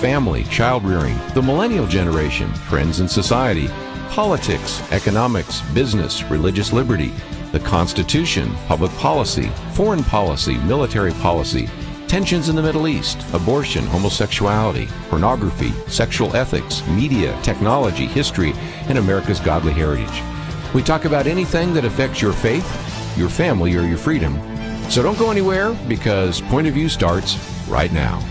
family, child rearing, the millennial generation, trends in society, politics, economics, business, religious liberty, the Constitution, public policy, foreign policy, military policy, tensions in the Middle East, abortion, homosexuality, pornography, sexual ethics, media, technology, history, and America's godly heritage. We talk about anything that affects your faith, your family, or your freedom. So don't go anywhere, because Point of View starts right now.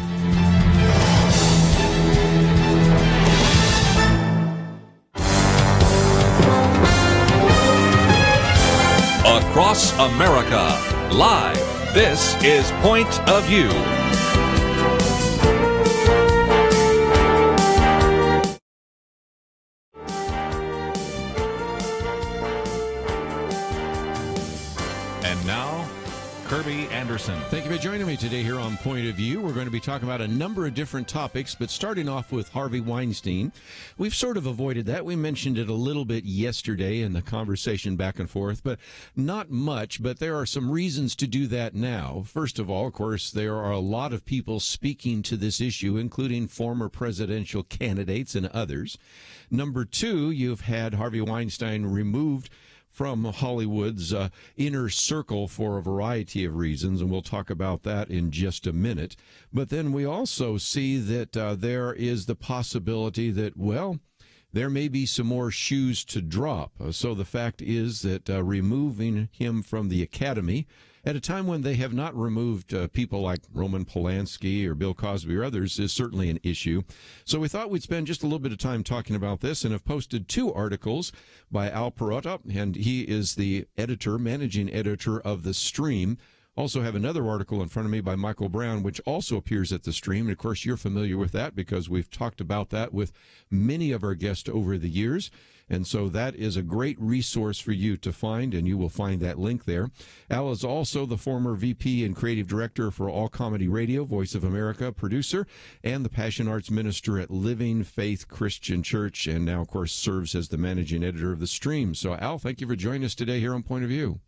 Across America, live, this is Point of View. And now, Kirby Anderson. Thank you for joining me today here on Point of View. We're going to be talking about a number of different topics, but starting off with Harvey Weinstein. We've sort of avoided that. We mentioned it a little bit yesterday in the conversation back and forth, but not much. But there are some reasons to do that now. First of all, of course, there are a lot of people speaking to this issue, including former presidential candidates and others. Number two, you've had Harvey Weinstein removed from Hollywood's inner circle for a variety of reasons, and we'll talk about that in just a minute. But then we also see that there is the possibility that, well, there may be some more shoes to drop. So the fact is that removing him from the Academy at a time when they have not removed people like Roman Polanski or Bill Cosby or others is certainly an issue. So we thought we'd spend just a little bit of time talking about this, and have posted two articles by Al Perrotta, and he is the editor, managing editor of The Stream. Also have another article in front of me by Michael Brown, which also appears at The Stream. And of course, you're familiar with that because we've talked about that with many of our guests over the years. And so that is a great resource for you to find, and you will find that link there. Al is also the former VP and creative director for All Comedy Radio, Voice of America, producer, and the Passion Arts minister at Living Faith Christian Church, and now, of course, serves as the managing editor of The Stream. So, Al, thank you for joining us today here on Point of View.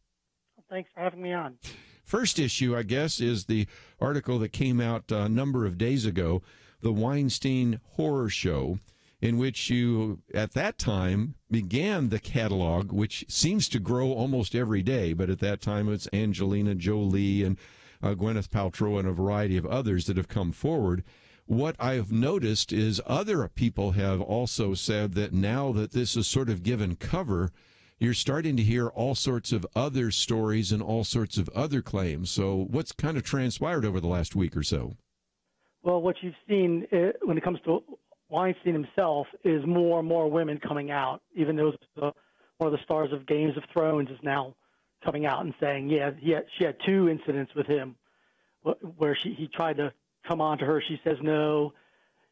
Thanks for having me on. First issue, I guess, is the article that came out a number of days ago, The Weinstein Horror Show, in which you, at that time, began the catalog, which seems to grow almost every day, but at that time it's Angelina Jolie and Gwyneth Paltrow and a variety of others that have come forward. What I've noticed is other people have also said that now that this is sort of given cover, you're starting to hear all sorts of other stories and all sorts of other claims. So what's kind of transpired over the last week or so? Well, what you've seen when it comes to Weinstein himself is more and more women coming out. Even though one of the stars of Games of Thrones is now coming out and saying, she had two incidents with him where he tried to come on to her. She says no.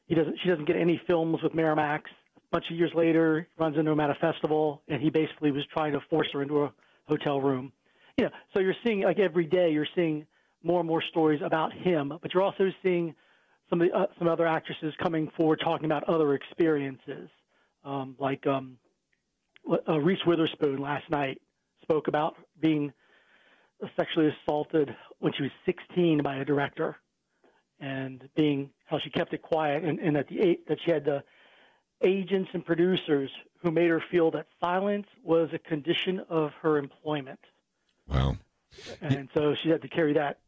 She doesn't get any films with Miramax. A bunch of years later, he runs into him at a festival, and he basically was trying to force her into a hotel room. So you're seeing, like, every day, you're seeing more and more stories about him, but you're also seeing some other actresses coming forward talking about other experiences, like Reese Witherspoon last night spoke about being sexually assaulted when she was 16 by a director, and how she kept it quiet, and that she had the agents and producers who made her feel that silence was a condition of her employment. Wow. And so she had to carry that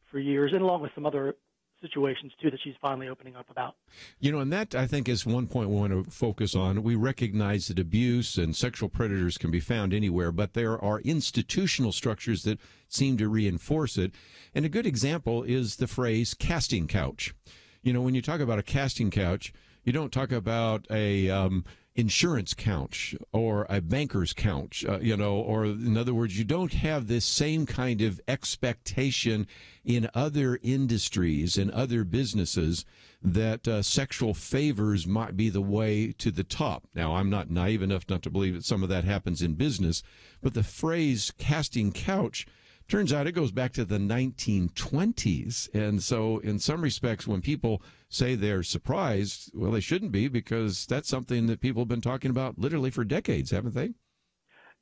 for years, and along with some other situations, too, that she's finally opening up about. And that, I think, is one point we want to focus on. We recognize that abuse and sexual predators can be found anywhere, but there are institutional structures that seem to reinforce it. And a good example is the phrase casting couch. When you talk about a casting couch, you don't talk about a insurance couch or a banker's couch, or in other words, you don't have this same kind of expectation in other industries and other businesses that sexual favors might be the way to the top. Now, I'm not naive enough not to believe that some of that happens in business, but the phrase casting couch, turns out it goes back to the 1920s. And so in some respects, when people say they're surprised, well, they shouldn't be, because that's something that people have been talking about literally for decades, haven't they?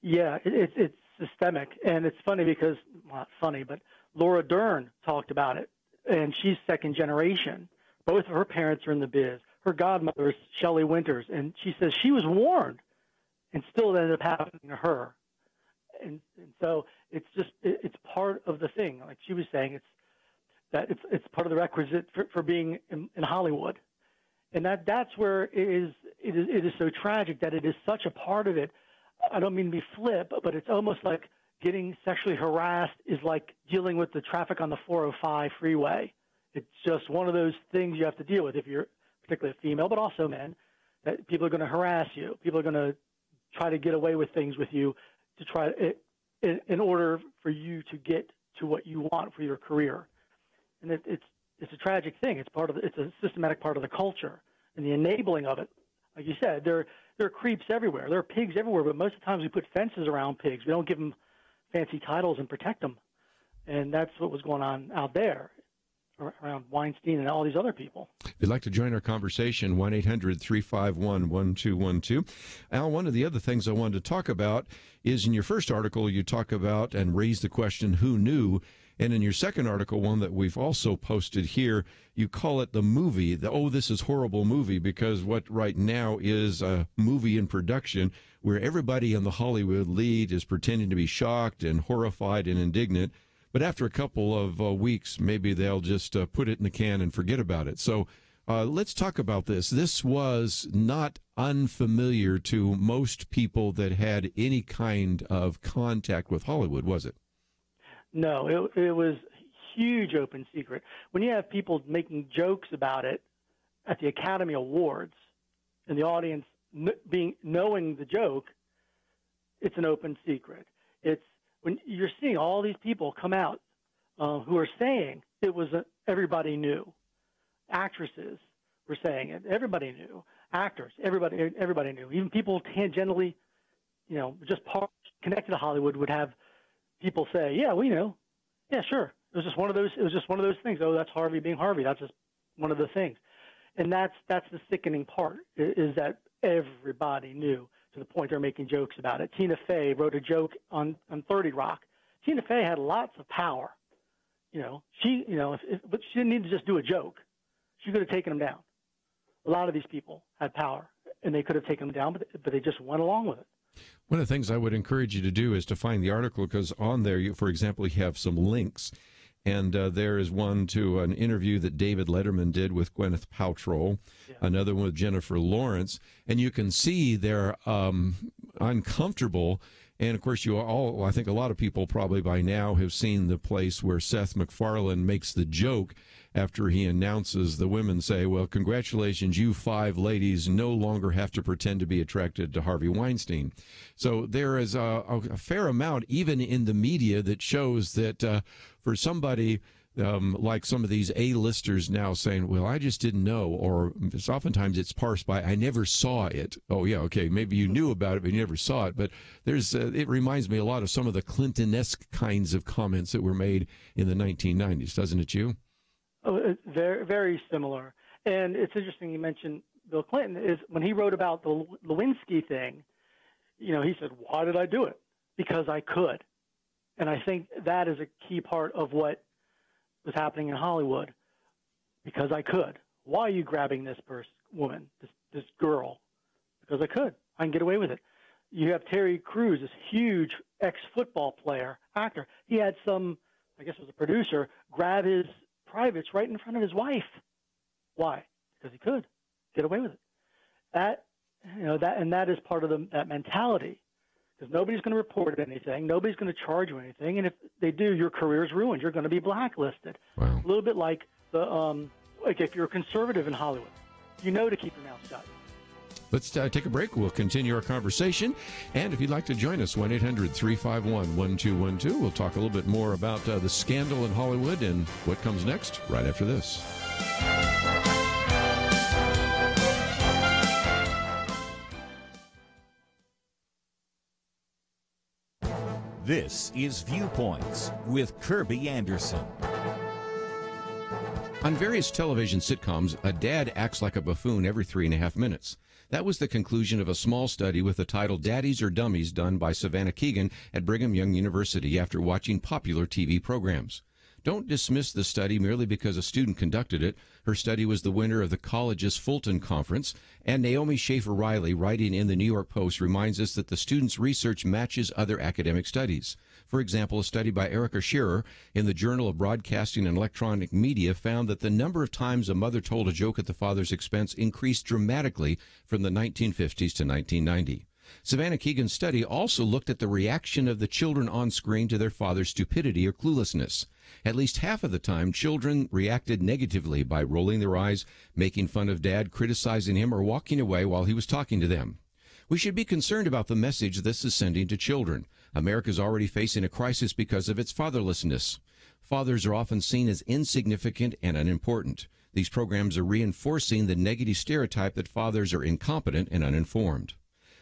Yeah, it's systemic. And it's funny because, well, not funny, but Laura Dern talked about it, and she's second generation. Both of her parents are in the biz. Her godmother is Shelley Winters, and she says she was warned, and still it ended up happening to her. And so it's part of the thing. Like she was saying, it's part of the requisite for being in Hollywood, and that's where it is so tragic that it is such a part of it. I don't mean to be flip, but it's almost like getting sexually harassed is like dealing with the traffic on the 405 freeway. It's just one of those things you have to deal with if you're particularly a female, but also men, that people are going to harass you. People are going to try to get away with things with you to try in order for you to get to what you want for your career. And it's a tragic thing. It's a systematic part of the culture and the enabling of it. Like you said, there are creeps everywhere. There are pigs everywhere, but most of the times we put fences around pigs. We don't give them fancy titles and protect them. And that's what was going on out there around Weinstein and all these other people. If you'd like to join our conversation, 1-800-351-1212. Al, one of the other things I wanted to talk about is in your first article, you talk about and raise the question, who knew? And in your second article, one that we've also posted here, you call it the movie, this is horrible movie, because what right now is a movie in production where everybody in the Hollywood lead is pretending to be shocked and horrified and indignant. But after a couple of weeks, maybe they'll just put it in the can and forget about it. So let's talk about this. This was not unfamiliar to most people that had any kind of contact with Hollywood, was it? No, it was huge open secret. When you have people making jokes about it at the Academy Awards and the audience knowing the joke, it's an open secret. It's when you're seeing all these people come out who are saying it was everybody knew. Actresses were saying it. Everybody knew. Actors, everybody knew. Even people tangentially, just connected to Hollywood would have people say, "Yeah, we knew. Yeah, sure. It was just one of those. It was just one of those things. Oh, that's Harvey being Harvey. That's just one of the things." And that's the sickening part is that everybody knew, to the point they're making jokes about it. Tina Fey wrote a joke on 30 Rock. Tina Fey had lots of power. But she didn't need to just do a joke. She could have taken them down. A lot of these people had power, and they could have taken them down, but they just went along with it. One of the things I would encourage you to do is to find the article, because on there, for example, you have some links. And there is one to an interview that David Letterman did with Gwyneth Paltrow, another one with Jennifer Lawrence. And you can see they're uncomfortable. And, of course, I think a lot of people probably by now have seen the place where Seth MacFarlane makes the joke after he announces, the women say, well, congratulations, you 5 ladies no longer have to pretend to be attracted to Harvey Weinstein. So there is a fair amount, even in the media, that shows that for somebody like some of these A-listers now saying, well, I just didn't know, or oftentimes it's parsed by, I never saw it. Oh, yeah, okay, maybe you knew about it, but you never saw it. But it reminds me a lot of some of the Clinton-esque kinds of comments that were made in the 1990s, doesn't it, you? Oh, it's very, very similar. And it's interesting you mentioned Bill Clinton. Is when he wrote about the Lewinsky thing, he said, why did I do it? Because I could. And I think that is a key part of what was happening in Hollywood. Because I could. Why are you grabbing this woman, this girl? Because I could. I can get away with it. You have Terry Crews, this huge ex-football player, actor. He had some, I guess it was a producer, grab his privates right in front of his wife. Why? Because he could get away with it. That is part of that mentality. Because nobody's going to report anything, nobody's going to charge you anything, and if they do, your career is ruined. You're going to be blacklisted. Wow. A little bit like if you're a conservative in Hollywood, to keep your mouth shut. Let's take a break. We'll continue our conversation. And if you'd like to join us, 1-800-351-1212. We'll talk a little bit more about the scandal in Hollywood and what comes next right after this. This is Viewpoints with Kirby Anderson. On various television sitcoms, a dad acts like a buffoon every 3.5 minutes. That was the conclusion of a small study with the title Daddies or Dummies done by Savannah Keegan at Brigham Young University after watching popular TV programs. Don't dismiss the study merely because a student conducted it. Her study was the winner of the college's Fulton Conference. And Naomi Schaefer-Riley, writing in the New York Post, reminds us that the student's research matches other academic studies. For example, a study by Erica Shearer in the Journal of Broadcasting and Electronic Media found that the number of times a mother told a joke at the father's expense increased dramatically from the 1950s to 1990. Savannah Keegan's study also looked at the reaction of the children on screen to their father's stupidity or cluelessness. At least half of the time, children reacted negatively by rolling their eyes, making fun of dad, criticizing him, or walking away while he was talking to them. We should be concerned about the message this is sending to children. America is already facing a crisis because of its fatherlessness. Fathers are often seen as insignificant and unimportant. These programs are reinforcing the negative stereotype that fathers are incompetent and uninformed.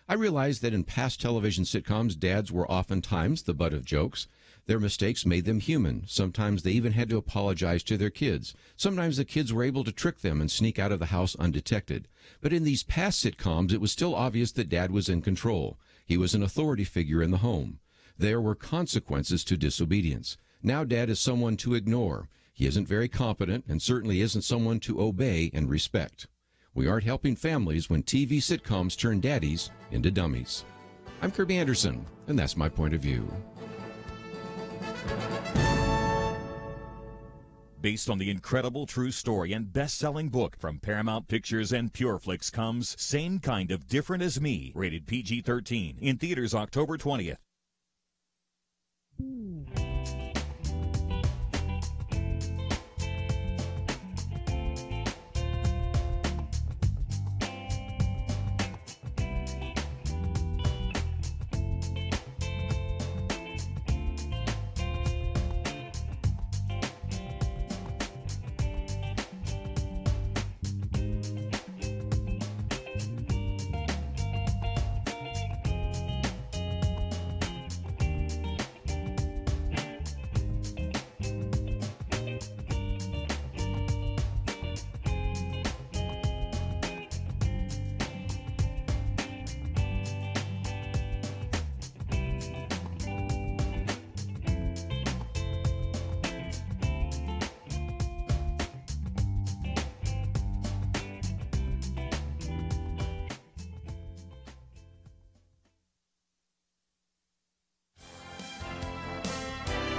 I realized that in past television sitcoms, dads were oftentimes the butt of jokes. Their mistakes made them human. Sometimes they even had to apologize to their kids. Sometimes the kids were able to trick them and sneak out of the house undetected. But in these past sitcoms, it was still obvious that dad was in control. He was an authority figure in the home. There were consequences to disobedience. Now dad is someone to ignore. He isn't very competent and certainly isn't someone to obey and respect. We aren't helping families when TV sitcoms turn daddies into dummies. I'm Kirby Anderson, and that's my point of view. Based on the incredible true story and best-selling book from Paramount Pictures and PureFlix comes Same Kind of Different as Me, rated PG-13, in theaters October 20th.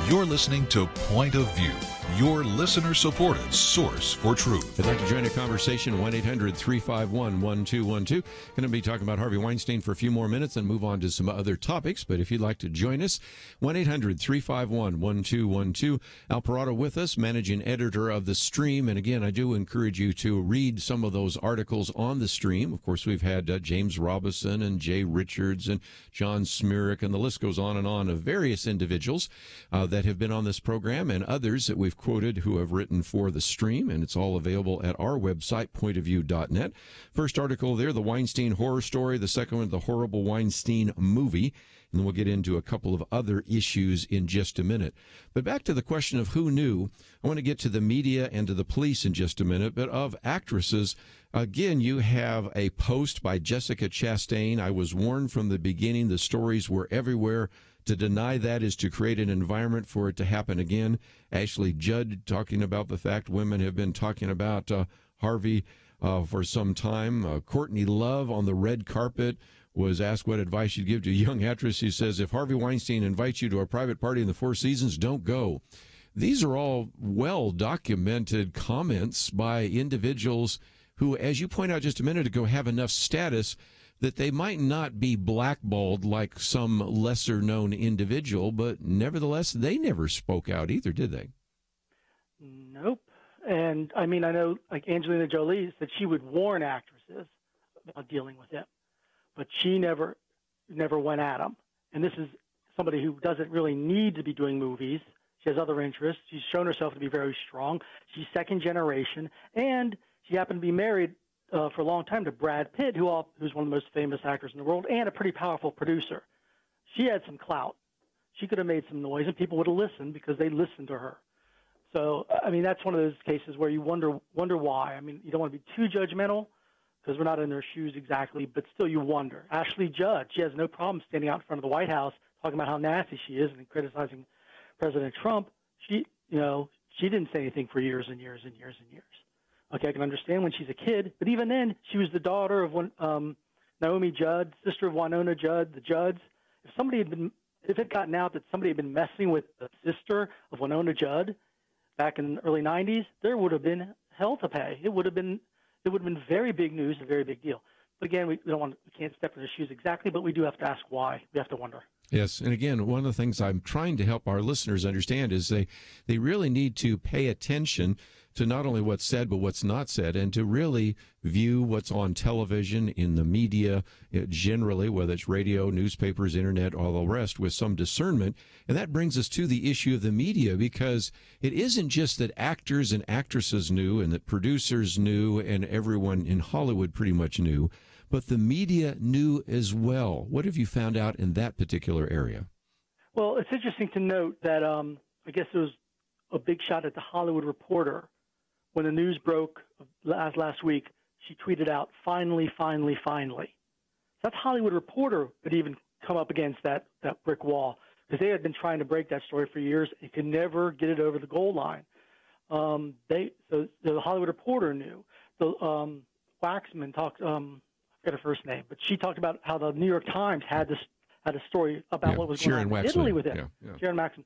You're listening to Point of View, your listener-supported source for truth. I'd like to join a conversation, 1-800-351-1212. Going to be talking about Harvey Weinstein for a few more minutes and move on to some other topics. But if you'd like to join us, 1-800-351-1212. Al Perrotta with us, managing editor of The Stream. And again, I do encourage you to read some of those articles on The Stream. Of course, we've had James Robison and Jay Richards and John Smirek, and the list goes on of various individuals that have been on this program and others that we've quoted who have written for The Stream, and it's all available at our website, pointofview.net. First article there, the Weinstein horror story. The second one, the horrible Weinstein movie. And then we'll get into a couple of other issues in just a minute. But back to the question of who knew, I want to get to the media and to the police in just a minute. But of actresses, again, you have a post by Jessica Chastain. I was warned from the beginning the stories were everywhere. To deny that is to create an environment for it to happen again. Ashley Judd talking about the fact women have been talking about Harvey for some time. Courtney Love on the red carpet was asked what advice she'd give to a young actress. She says, if Harvey Weinstein invites you to a private party in the Four Seasons, don't go. These are all well-documented comments by individuals who, as you point out just a minute ago, have enough status that they might not be blackballed like some lesser-known individual, but nevertheless, they never spoke out either, did they? Nope. And, I mean, I know, like Angelina Jolie said she would warn actresses about dealing with him, but she never went at him. And this is somebody who doesn't really need to be doing movies. She has other interests. She's shown herself to be very strong. She's second generation, and she happened to be married for a long time to Brad Pitt, who's one of the most famous actors in the world and a pretty powerful producer. She had some clout. She could have made some noise, and people would have listened because they listened to her. So, I mean, that's one of those cases where you wonder why. I mean, you don't want to be too judgmental because we're not in their shoes exactly, but still you wonder. Ashley Judd, she has no problem standing out in front of the White House talking about how nasty she is and criticizing President Trump. She she didn't say anything for years and years and years and years. Okay, I can understand when she's a kid, but even then, she was the daughter of Naomi Judd, sister of Winona Judd, the Judds. If it gotten out that somebody had been messing with the sister of Winona Judd back in the early 90s, there would have been hell to pay. It would have been very big news, a very big deal. But again, we can't step in their shoes exactly, but we do have to ask why. We have to wonder. Yes, and again, one of the things I'm trying to help our listeners understand is they really need to pay attention to not only what's said, but what's not said, and to really view what's on television, in the media, generally, whether it's radio, newspapers, internet, all the rest, with some discernment. And that brings us to the issue of the media, because it isn't just that actors and actresses knew and that producers knew and everyone in Hollywood pretty much knew, but the media knew as well. What have you found out in that particular area? Well, it's interesting to note that I guess it was a big shot at the Hollywood Reporter. When the news broke last week, she tweeted out, "Finally, finally, finally." That's Hollywood Reporter that even come up against that brick wall, because they had been trying to break that story for years and could never get it over the goal line. So the Hollywood Reporter knew. The Waxman talked. I forget her first name, but she talked about how the New York Times had a story about what was going on in Italy with it. Sharon Waxman.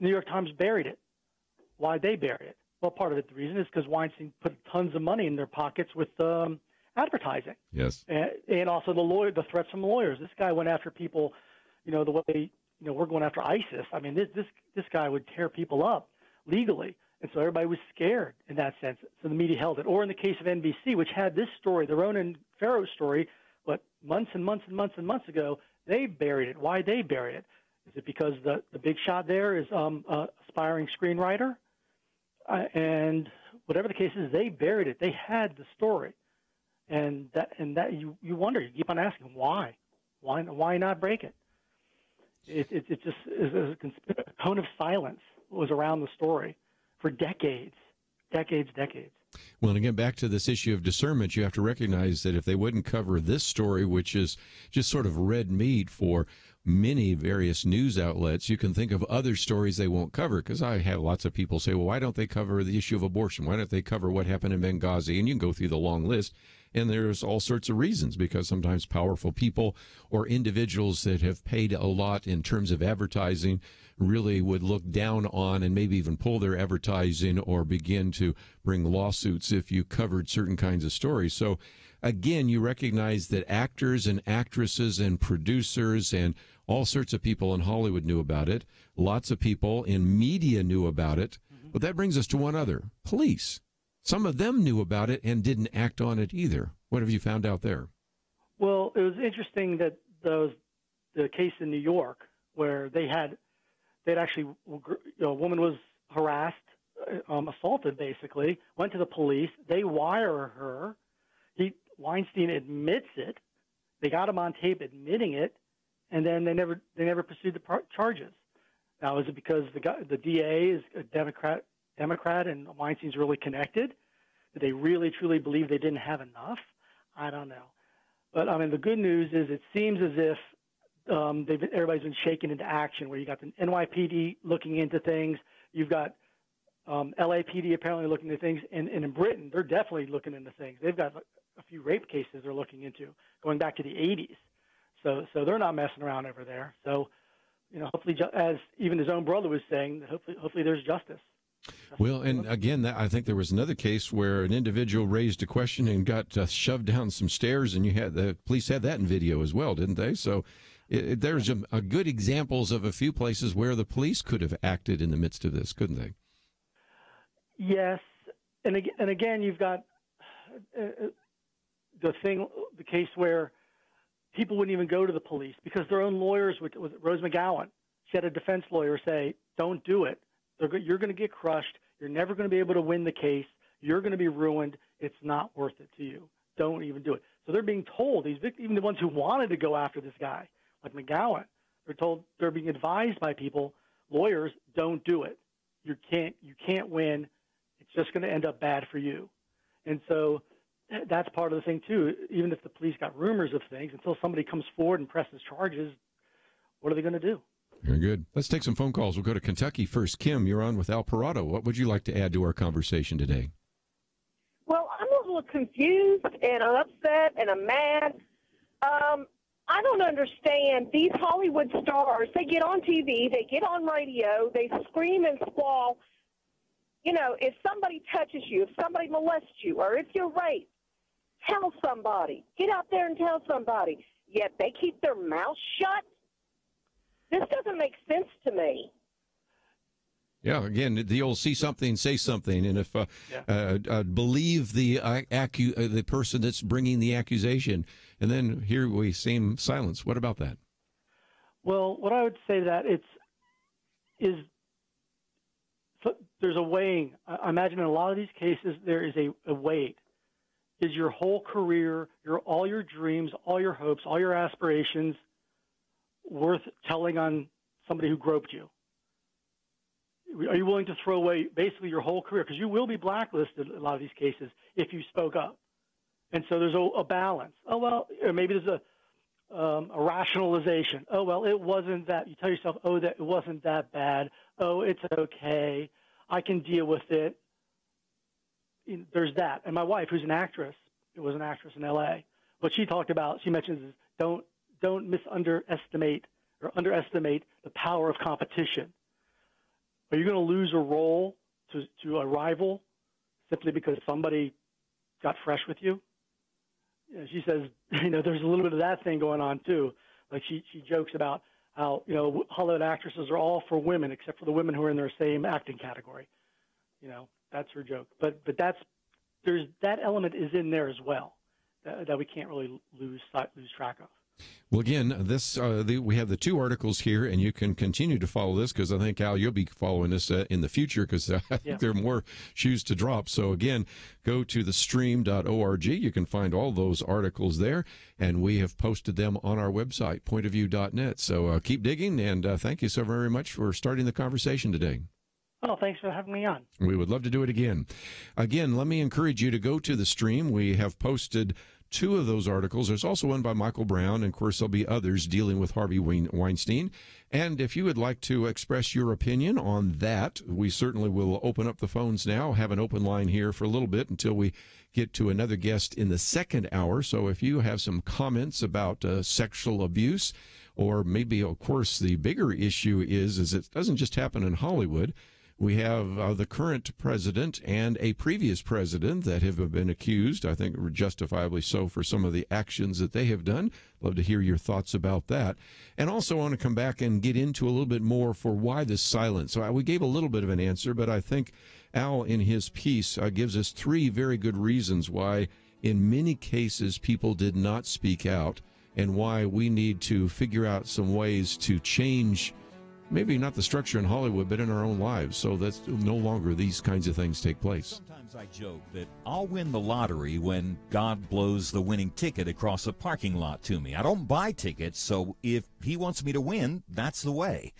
New York Times buried it. Why'd they bury it? Well, part of it, the reason is because Weinstein put tons of money in their pockets with advertising. Yes. And also the threats from lawyers. This guy went after people, the way, we're going after ISIS. I mean, this guy would tear people up legally. And so everybody was scared in that sense. So the media held it. Or in the case of NBC, which had this story, the Ronan Farrow story, months and months and months and months ago, they buried it. Why they buried it? Is it because the big shot there is aspiring screenwriter? And whatever the case is, they buried it. They had the story, and that you wonder. You keep on asking why not break it? It just is a cone of silence was around the story for decades. Well, and again, back to this issue of discernment, you have to recognize that if they wouldn't cover this story, which is just sort of red meat for many various news outlets, you can think of other stories they won't cover. Because I have lots of people say, well, why don't they cover the issue of abortion? Why don't they cover what happened in Benghazi? And you can go through the long list. And there's all sorts of reasons, because sometimes powerful people or individuals that have paid a lot in terms of advertising really would look down on and maybe even pull their advertising or begin to bring lawsuits if you covered certain kinds of stories. So again, you recognize that actors and actresses and producers and all sorts of people in Hollywood knew about it. Lots of people in media knew about it. Mm-hmm. But that brings us to one other: police. Some of them knew about it and didn't act on it either. What have you found out there? Well, it was interesting that the case in New York where they'd actually, a woman was harassed, assaulted basically, went to the police. They wire her. Weinstein admits it. They got him on tape admitting it, and then they never pursued the charges. Now, is it because the DA is a Democrat, and Weinstein's really connected? Did they really, truly believe they didn't have enough? I don't know. But, I mean, the good news is it seems as if everybody's been shaken into action, where you got the NYPD looking into things. You've got LAPD apparently looking into things. And in Britain, they're definitely looking into things. They've got a few rape cases they're looking into going back to the 80s. So they're not messing around over there. So, hopefully, as even his own brother was saying, hopefully there's justice. Well, and again, I think there was another case where an individual raised a question and got shoved down some stairs, and the police had that in video as well, didn't they? So there's a good examples of a few places where the police could have acted in the midst of this, couldn't they? Yes, and again, you've got the case where people wouldn't even go to the police because their own lawyers was Rose McGowan. She had a defense lawyer say, "Don't do it. You're going to get crushed. You're never going to be able to win the case. You're going to be ruined. It's not worth it to you. Don't even do it." So they're being told, even the ones who wanted to go after this guy, like McGowan, they're being advised by people, lawyers, don't do it. You can't win. It's just going to end up bad for you. And so that's part of the thing too. Even if the police got rumors of things, until somebody comes forward and presses charges, what are they going to do? Very good. Let's take some phone calls. We'll go to Kentucky first. Kim, you're on with Al Perrotta. What would you like to add to our conversation today? Well, I'm a little confused, and I'm upset, and I'm mad. I don't understand. These Hollywood stars, they get on TV, they get on radio, they scream and squall. You know, if somebody touches you, if somebody molests you, or if you're raped, tell somebody. Get out there and tell somebody. Yet they keep their mouth shut? This doesn't make sense to me. Yeah, again, the old see something, say something. And if believe the person that's bringing the accusation, and then here we seem silence. What about that? Well, what I would say to that there's a weighing. I imagine in a lot of these cases there is a weight. Is your whole career, all your dreams, all your hopes, all your aspirations worth telling on somebody who groped you? Are you willing to throw away basically your whole career? Because you will be blacklisted in a lot of these cases if you spoke up. And so there's a balance. Oh, well, or maybe there's a rationalization. Oh, well, it wasn't that. You tell yourself, oh, that it wasn't that bad. Oh, it's okay. I can deal with it. There's that. And my wife, who's an actress, was an actress in L.A., what she talked about, she mentions is don't underestimate the power of competition. Are you going to lose a role to a rival simply because somebody got fresh with you? She says, there's a little bit of that thing going on too. Like she jokes about how, Hollywood actresses are all for women except for the women who are in their same acting category. That's her joke. But there's that element is in there as well that we can't really lose track of. Well, again, we have the two articles here, and you can continue to follow this because I think, Al, you'll be following this in the future because I think there are more shoes to drop. So, again, go to thestream.org. You can find all those articles there, and we have posted them on our website, pointofview.net. So keep digging, and thank you so very much for starting the conversation today. Oh, thanks for having me on. We would love to do it again. Again, let me encourage you to go to the stream. We have posted two of those articles. There's also one by Michael Brown, and of course there'll be others dealing with Harvey Weinstein. And if you would like to express your opinion on that, we certainly will open up the phones now, have an open line here for a little bit until we get to another guest in the second hour. So if you have some comments about sexual abuse, or maybe, of course, the bigger issue is it doesn't just happen in Hollywood. We have the current president and a previous president that have been accused, I think justifiably so, for some of the actions that they have done. Love to hear your thoughts about that. And also want to come back and get into a little bit more for why this silence. So we gave a little bit of an answer, but I think Al, in his piece, gives us three very good reasons why, in many cases, people did not speak out and why we need to figure out some ways to change maybe not the structure in Hollywood, but in our own lives, so that no longer these kinds of things take place. Sometimes I joke that I'll win the lottery when God blows the winning ticket across a parking lot to me. I don't buy tickets, so if he wants me to win, that's the way.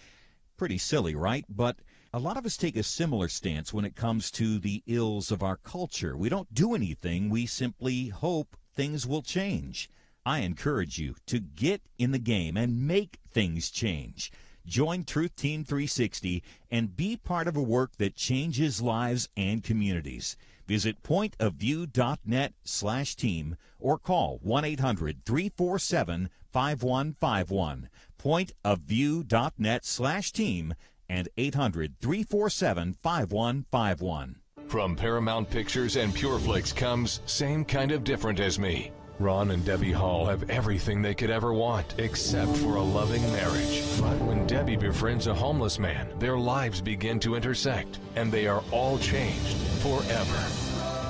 Pretty silly, right? But a lot of us take a similar stance when it comes to the ills of our culture. We don't do anything. We simply hope things will change. I encourage you to get in the game and make things change. Join Truth Team 360 and be part of a work that changes lives and communities. Visit pointofview.net/team or call 1-800-347-5151. Pointofview.net/team and 800-347-5151. From Paramount Pictures and PureFlix comes Same Kind of Different as Me. Ron and Debbie Hall have everything they could ever want, except for a loving marriage. But when Debbie befriends a homeless man, their lives begin to intersect, and they are all changed forever.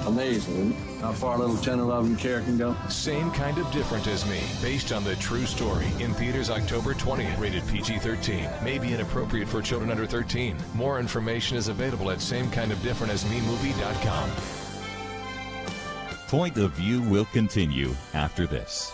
Amazing how far a little tender loving care can go. Same Kind of Different as Me, based on the true story. In theaters October 20th, rated PG-13. May be inappropriate for children under 13. More information is available at samekindofdifferentasmemovie.com. Point of View will continue after this.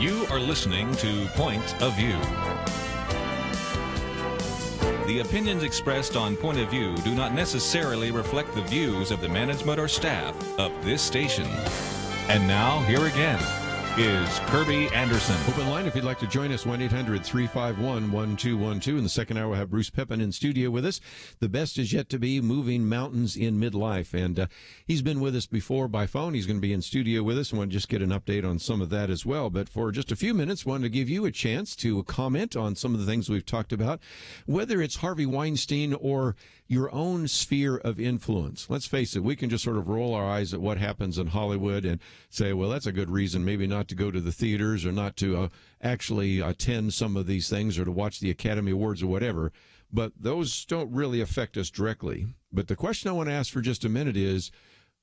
You are listening to Point of View. The opinions expressed on Point of View do not necessarily reflect the views of the management or staff of this station. And now, here again is Kirby Anderson. Open line if you'd like to join us, 1-800-351-1212. In the second hour, we'll have Bruce Peppin in studio with us. The best is yet to be, moving mountains in midlife. And he's been with us before by phone. He's going to be in studio with us, and want to just get an update on some of that as well. But for just a few minutes, wanted to give you a chance to comment on some of the things we've talked about, whether it's Harvey Weinstein or your own sphere of influence. Let's face it, we can just sort of roll our eyes at what happens in Hollywood and say, well, that's a good reason maybe not to go to the theaters or not to actually attend some of these things or to watch the Academy Awards or whatever. But those don't really affect us directly. But the question I want to ask for just a minute is,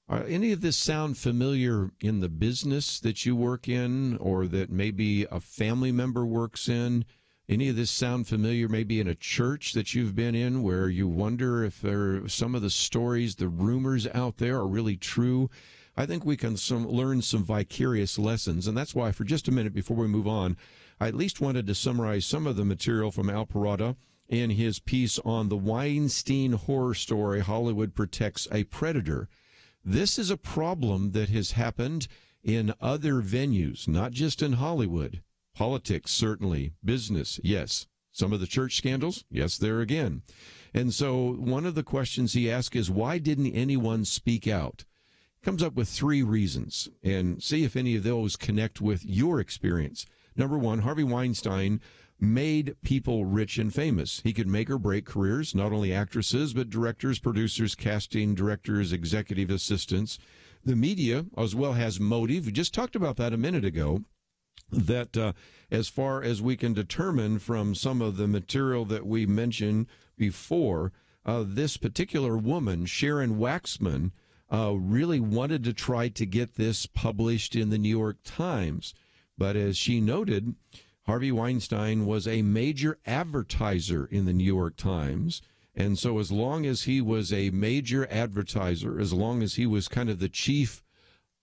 any of this sound familiar in the business that you work in or that maybe a family member works in? Any of this sound familiar maybe in a church that you've been in where you wonder if some of the stories, the rumors out there are really true? I think we can learn some vicarious lessons, and that's why for just a minute before we move on, I at least wanted to summarize some of the material from Al Perrotta in his piece on the Weinstein horror story, Hollywood Protects a Predator. This is a problem that has happened in other venues, not just in Hollywood. Politics, certainly. Business, yes. Some of the church scandals, yes, there again. And so one of the questions he asked is, why didn't anyone speak out? Comes up with 3 reasons, and see if any of those connect with your experience. Number 1, Harvey Weinstein made people rich and famous. He could make or break careers, not only actresses, but directors, producers, casting directors, executive assistants. The media as well has motive. We just talked about that a minute ago. That as far as we can determine from some of the material that we mentioned before, this particular woman, Sharon Waxman, really wanted to try to get this published in the New York Times. But as she noted, Harvey Weinstein was a major advertiser in the New York Times. And so as long as he was a major advertiser, as long as he was kind of the chief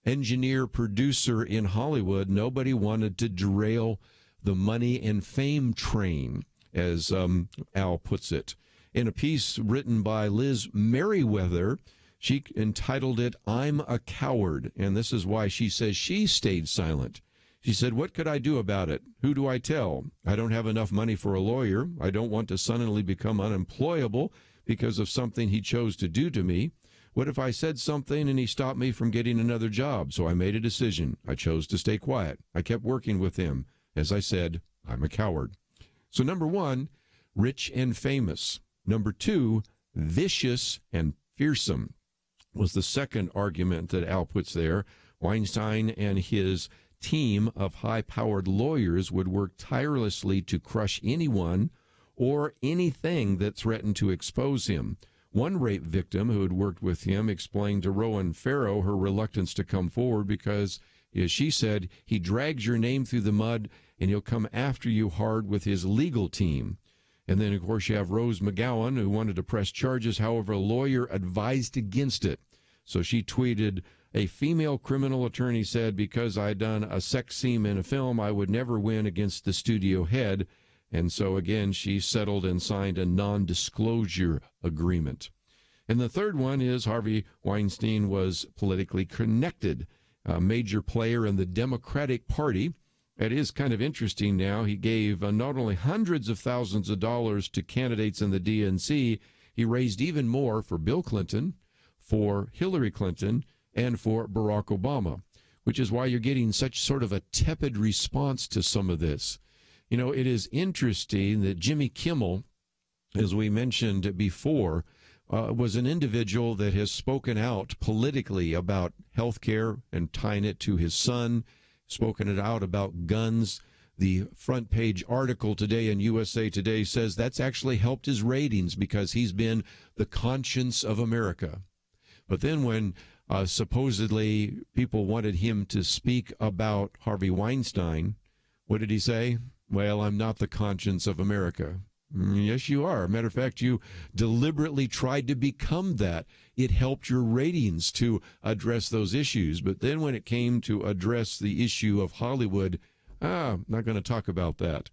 engineer, producer in Hollywood, nobody wanted to derail the money and fame train, as Al puts it. In a piece written by Liz Merriweather, she entitled it, "I'm a Coward," and this is why she says she stayed silent. She said, "What could I do about it? Who do I tell? I don't have enough money for a lawyer. I don't want to suddenly become unemployable because of something he chose to do to me. What if I said something and he stopped me from getting another job? So I made a decision. I chose to stay quiet. I kept working with him. As I said, I'm a coward." So number 1, rich and famous. Number 2, vicious and fearsome was the second argument that Al puts there. Weinstein and his team of high-powered lawyers would work tirelessly to crush anyone or anything that threatened to expose him. One rape victim who had worked with him explained to Rowan Farrow her reluctance to come forward because, as she said, he drags your name through the mud and he'll come after you hard with his legal team. And then, of course, you have Rose McGowan, who wanted to press charges. However, a lawyer advised against it. So she tweeted, "A female criminal attorney said because I'd done a sex scene in a film, I would never win against the studio head." And so, again, she settled and signed a non-disclosure agreement. And the third one is Harvey Weinstein was politically connected, a major player in the Democratic Party. It is kind of interesting now. He gave not only hundreds of thousands of dollars to candidates in the DNC, he raised even more for Bill Clinton, for Hillary Clinton, and for Barack Obama, which is why you're getting such sort of a tepid response to some of this. You know, it is interesting that Jimmy Kimmel, as we mentioned before, was an individual that has spoken out politically about health care and tying it to his son, spoken it out about guns. The front page article today in USA Today says that's actually helped his ratings because he's been the conscience of America. But then when supposedly people wanted him to speak about Harvey Weinstein, what did he say? Well, I'm not the conscience of America. Yes, you are. Matter of fact, you deliberately tried to become that. It helped your ratings to address those issues. But then when it came to address the issue of Hollywood Not going to talk about that.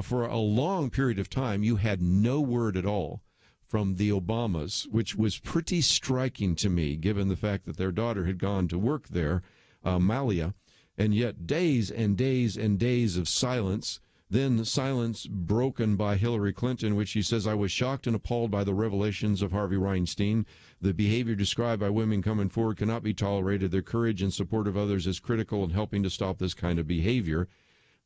For a long period of time, you had no word at all from the Obamas, which was pretty striking to me, given the fact that their daughter had gone to work there, Malia, and yet days and days and days of silence. Then silence broken by Hillary Clinton, which she says, "I was shocked and appalled by the revelations of Harvey Weinstein. The behavior described by women coming forward cannot be tolerated. Their courage and support of others is critical in helping to stop this kind of behavior."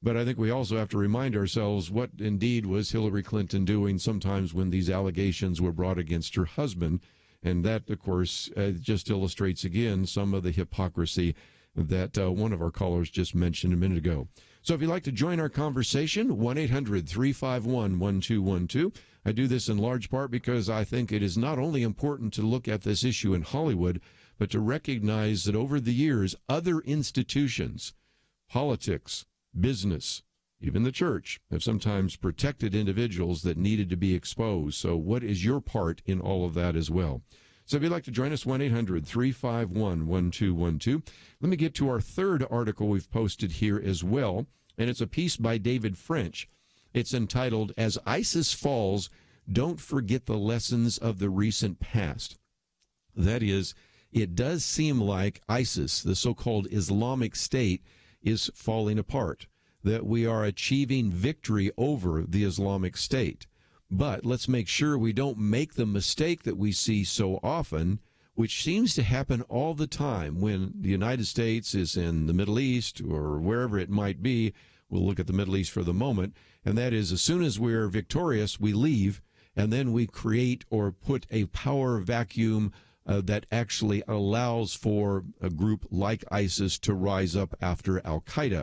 But I think we also have to remind ourselves what indeed was Hillary Clinton doing sometimes when these allegations were brought against her husband. And that, of course, just illustrates again some of the hypocrisy that one of our callers just mentioned a minute ago. So if you'd like to join our conversation, 1-800-351-1212. I do this in large part because I think it is not only important to look at this issue in Hollywood, but to recognize that over the years, other institutions, politics, business, even the church, have sometimes protected individuals that needed to be exposed. So what is your part in all of that as well? So if you'd like to join us, 1-800-351-1212. Let me get to our third article we've posted here as well, and it's a piece by David French. It's entitled, "As ISIS Falls, Don't Forget the Lessons of the Recent Past." That is, it does seem like ISIS, the so-called Islamic State, is falling apart, that we are achieving victory over the Islamic State. But let's make sure we don't make the mistake that we see so often, which seems to happen all the time when the United States is in the Middle East or wherever it might be. We'll look at the Middle East for the moment. And that is, as soon as we're victorious, we leave, and then we create or put a power vacuum that actually allows for a group like ISIS to rise up after al-Qaeda.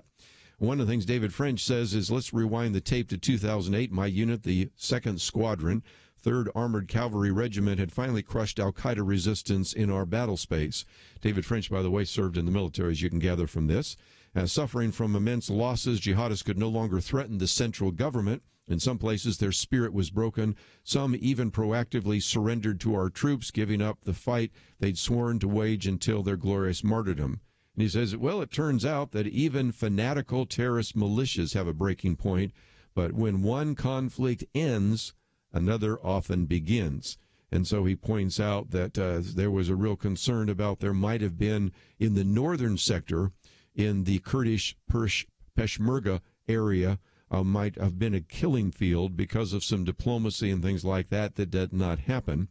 One of the things David French says is, let's rewind the tape to 2008. My unit, the 2nd Squadron, 3rd Armored Cavalry Regiment, had finally crushed al-Qaeda resistance in our battle space. David French, by the way, served in the military, as you can gather from this. Suffering from immense losses, jihadists could no longer threaten the central government. In some places, their spirit was broken. Some even proactively surrendered to our troops, giving up the fight they'd sworn to wage until their glorious martyrdom. And he says, well, it turns out that even fanatical terrorist militias have a breaking point, but when one conflict ends, another often begins. And so he points out that there was a real concern about there might have been in the northern sector, in the Kurdish Peshmerga area, might have been a killing field because of some diplomacy and things like that did not happen.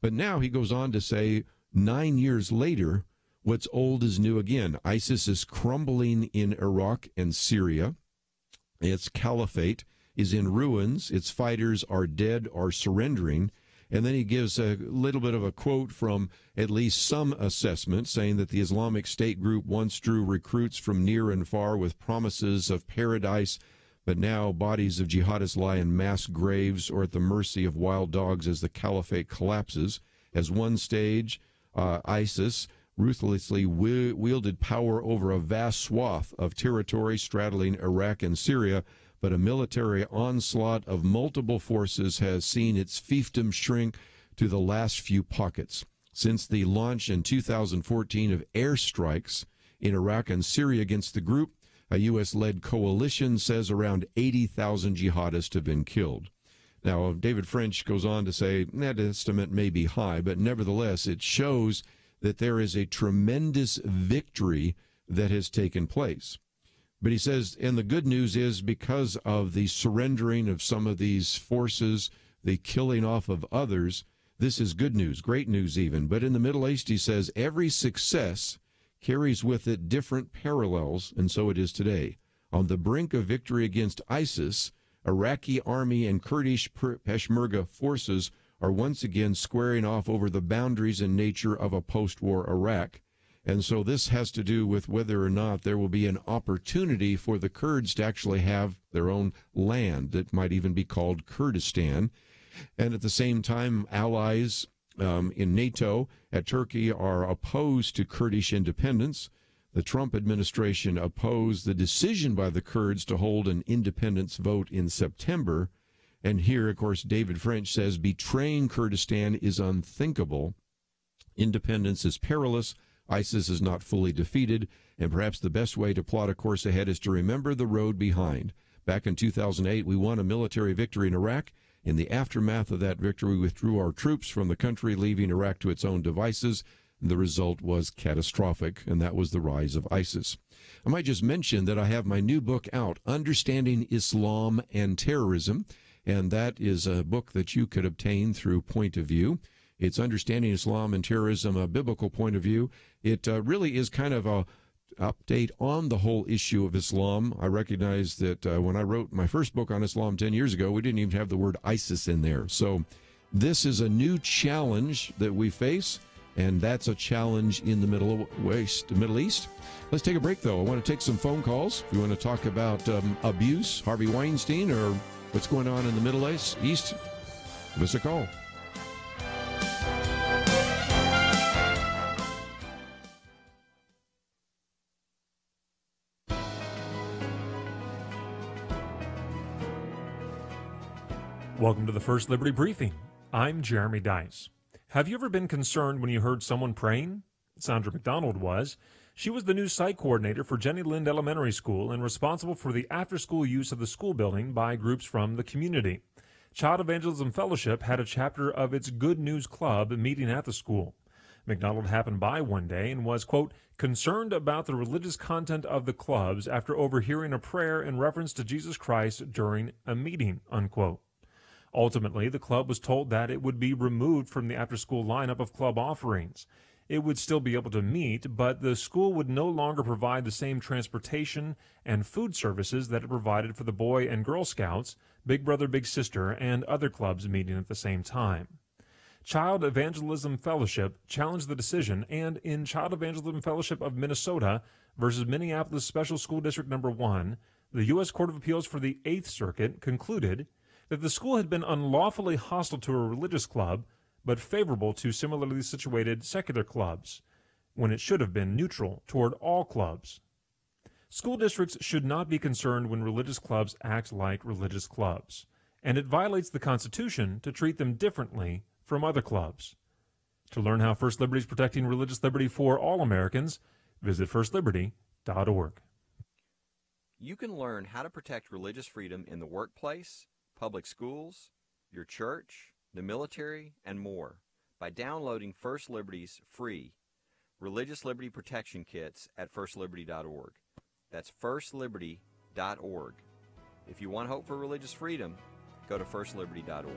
But now he goes on to say, 9 years later, what's old is new again. ISIS is crumbling in Iraq and Syria. Its caliphate is in ruins. Its fighters are dead or surrendering. And then he gives a little bit of a quote from at least some assessment, saying that the Islamic State group once drew recruits from near and far with promises of paradise, but now bodies of jihadists lie in mass graves or at the mercy of wild dogs as the caliphate collapses. As one stage, ISIS ruthlessly wielded power over a vast swath of territory straddling Iraq and Syria, but a military onslaught of multiple forces has seen its fiefdom shrink to the last few pockets. Since the launch in 2014 of airstrikes in Iraq and Syria against the group, a U.S.-led coalition says around 80,000 jihadists have been killed. Now, David French goes on to say that estimate may be high, but nevertheless, it shows that there is a tremendous victory that has taken place. But he says, and the good news is because of the surrendering of some of these forces, the killing off of others, this is good news, great news even. But in the Middle East, he says, every success carries with it different parallels, and so it is today. On the brink of victory against ISIS, Iraqi army and Kurdish Peshmerga forces are once again squaring off over the boundaries and nature of a post-war Iraq. And so this has to do with whether or not there will be an opportunity for the Kurds to actually have their own land that might even be called Kurdistan. And at the same time, allies in NATO at Turkey are opposed to Kurdish independence. The Trump administration opposed the decision by the Kurds to hold an independence vote in September. And here, of course, David French says betraying Kurdistan is unthinkable. Independence is perilous. ISIS is not fully defeated, and perhaps the best way to plot a course ahead is to remember the road behind. Back in 2008, we won a military victory in Iraq. In the aftermath of that victory, we withdrew our troops from the country, leaving Iraq to its own devices. The result was catastrophic, and that was the rise of ISIS. I might just mention that I have my new book out, Understanding Islam and Terrorism, and that is a book that you could obtain through Point of View. It's Understanding Islam and Terrorism, a biblical point of view. It really is kind of a update on the whole issue of Islam. I recognize that when I wrote my first book on Islam 10 years ago, we didn't even have the word ISIS in there. So this is a new challenge that we face, and that's a challenge in the Middle East. Let's take a break, though. I want to take some phone calls. If you want to talk about abuse, Harvey Weinstein, or what's going on in the Middle East, give us a call. Welcome to the First Liberty Briefing. I'm Jeremy Dice. Have you ever been concerned when you heard someone praying? Sandra McDonald was. She was the new site coordinator for Jenny Lind Elementary School and responsible for the after-school use of the school building by groups from the community. Child Evangelism Fellowship had a chapter of its Good News Club meeting at the school. McDonald happened by one day and was, quote, concerned about the religious content of the clubs after overhearing a prayer in reference to Jesus Christ during a meeting, unquote. Ultimately, the club was told that it would be removed from the after-school lineup of club offerings. It would still be able to meet, but the school would no longer provide the same transportation and food services that it provided for the Boy and Girl Scouts, Big Brother Big Sister, and other clubs meeting at the same time. Child Evangelism Fellowship challenged the decision, and in Child Evangelism Fellowship of Minnesota versus Minneapolis Special School District No. 1, the U.S. Court of Appeals for the Eighth Circuit concluded that the school had been unlawfully hostile to a religious club, but favorable to similarly situated secular clubs, when it should have been neutral toward all clubs. School districts should not be concerned when religious clubs act like religious clubs, and it violates the Constitution to treat them differently from other clubs. To learn how First Liberty is protecting religious liberty for all Americans, visit firstliberty.org. You can learn how to protect religious freedom in the workplace, public schools, your church, the military, and more by downloading First Liberty's free Religious Liberty Protection Kits at firstliberty.org. That's firstliberty.org. If you want hope for religious freedom, go to firstliberty.org.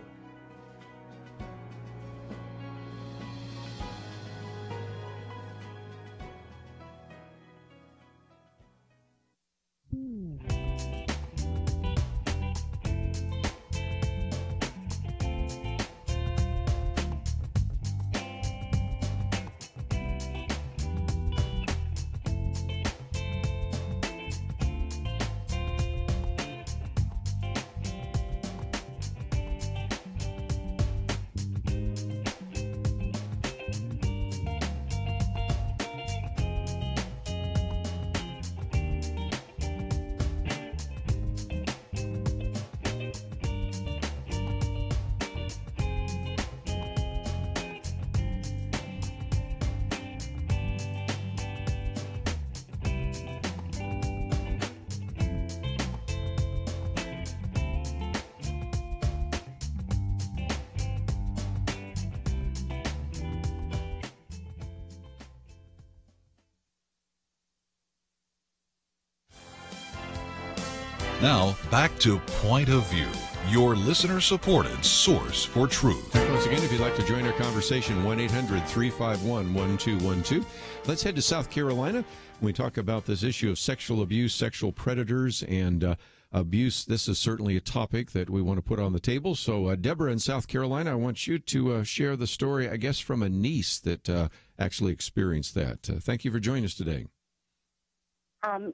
Now, back to Point of View, your listener-supported source for truth. Once again, if you'd like to join our conversation, 1-800-351-1212. Let's head to South Carolina. We talk about this issue of sexual abuse, sexual predators, and abuse. This is certainly a topic that we want to put on the table. So, Deborah in South Carolina, I want you to share the story, I guess, from a niece that actually experienced that. Thank you for joining us today.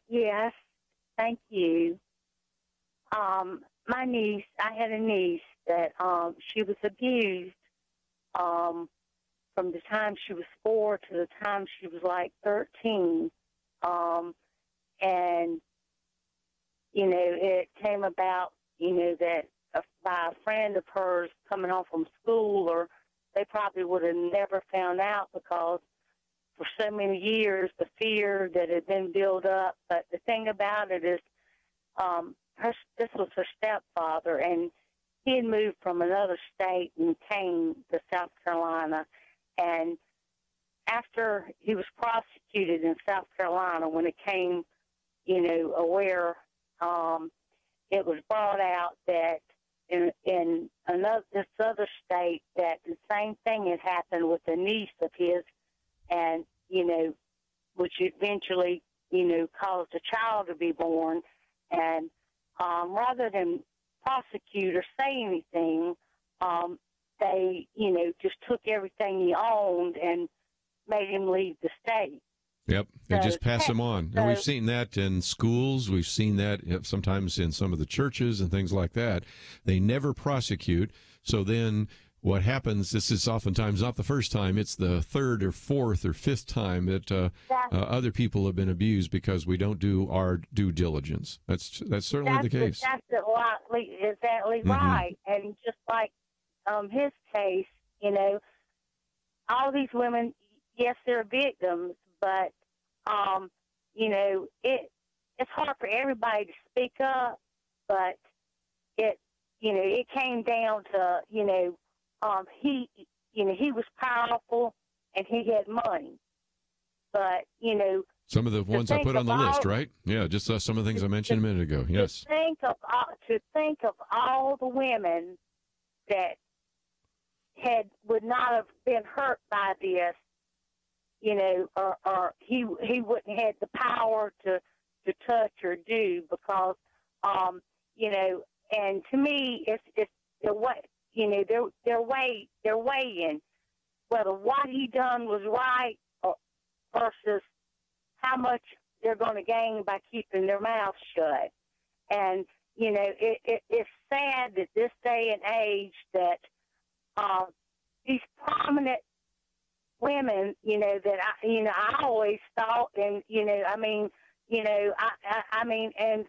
Yes, thank you. My niece, I had a niece that she was abused from the time she was 4 to the time she was like 13. And, you know, it came about, you know, that by a friend of hers coming home from school, or they probably would have never found out because for so many years, the fear that had been built up. But the thing about it is, this was her stepfather, and he had moved from another state and came to South Carolina. And after he was prosecuted in South Carolina, when it came, aware, it was brought out that in this other state that the same thing had happened with a niece of his, and, which eventually, caused a child to be born. And rather than prosecute or say anything, they, just took everything he owned and made him leave the state. Yep, and just pass them on. And we've seen that in schools. We've seen that sometimes in some of the churches and things like that. They never prosecute. So then what happens, this is oftentimes not the first time, it's the third or fourth or fifth time that other people have been abused because we don't do our due diligence. That's certainly the case. That's exactly right. And just like his case, all these women, yes, they're victims, but it's hard for everybody to speak up. But it came down to he was powerful and he had money, but some of the ones I put on the list, right? Yeah, just some of the things I mentioned a minute ago. Yes. To think of all the women that would not have been hurt by this, or he wouldn't have the power to touch or do because, and to me, it's the way, they're weighing whether what he done was right versus how much they're going to gain by keeping their mouth shut. And, it's sad that this day and age that these prominent women, that I always thought, and and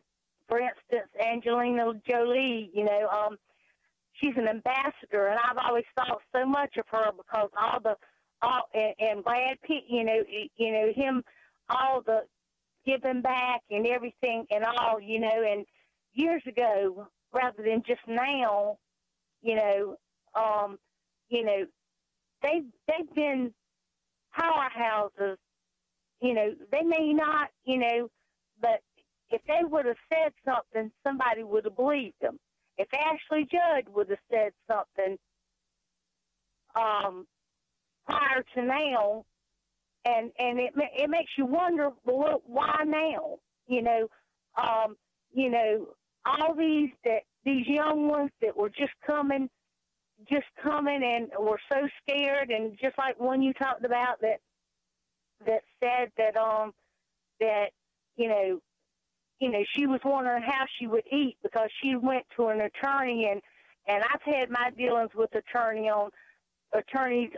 for instance, Angelina Jolie, she's an ambassador, and I've always thought so much of her because and Brad Pitt, him, all the giving back and everything and all, and years ago rather than just now, they've been powerhouses. They may not, but if they would have said something, somebody would have believed them. If Ashley Judd would have said something prior to now, and it makes you wonder, well, why now? All these young ones that were just coming and were so scared, and just like one you talked about that said that she was wondering how she would eat because she went to an attorney, and I've had my dealings with attorneys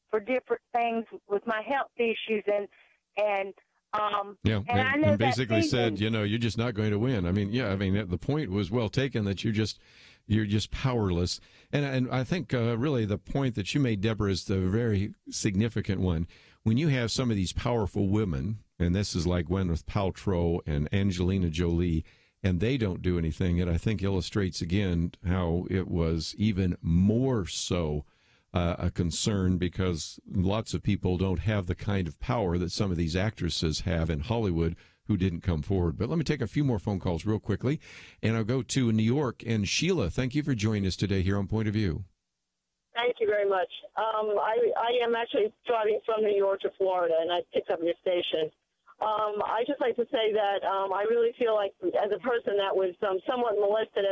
for different things with my health issues, and I know basically said, you're just not going to win. The point was well taken that you're just powerless. And I think really the point that you made, Deborah, is the very significant one. When you have some of these powerful women, and this is like Gwyneth Paltrow and Angelina Jolie, and they don't do anything, it I think illustrates again how it was even more so a concern because lots of people don't have the kind of power that some of these actresses have in Hollywood who didn't come forward. But let me take a few more phone calls real quickly, and I'll go to New York. And Sheila, thank you for joining us today here on Point of View. Thank you very much. I am actually driving from New York to Florida, and I picked up your station. I just like to say that I really feel like, as a person that was somewhat molested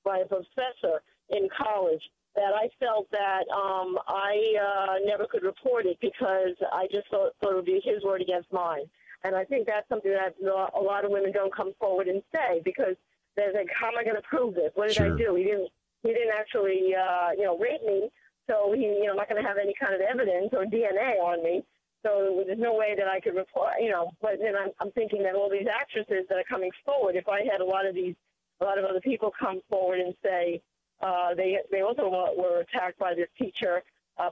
by a professor in college, that I felt that I never could report it because I just thought it would be his word against mine. And I think that's something that a lot of women don't come forward and say because they're like, how am I going to prove this? What did I do? He didn't actually, rape me, so I'm not going to have any kind of evidence or DNA on me. So there's no way that I could report, But then I'm thinking that all these actresses that are coming forward, if I had a lot of other people come forward and say they also were attacked by this teacher,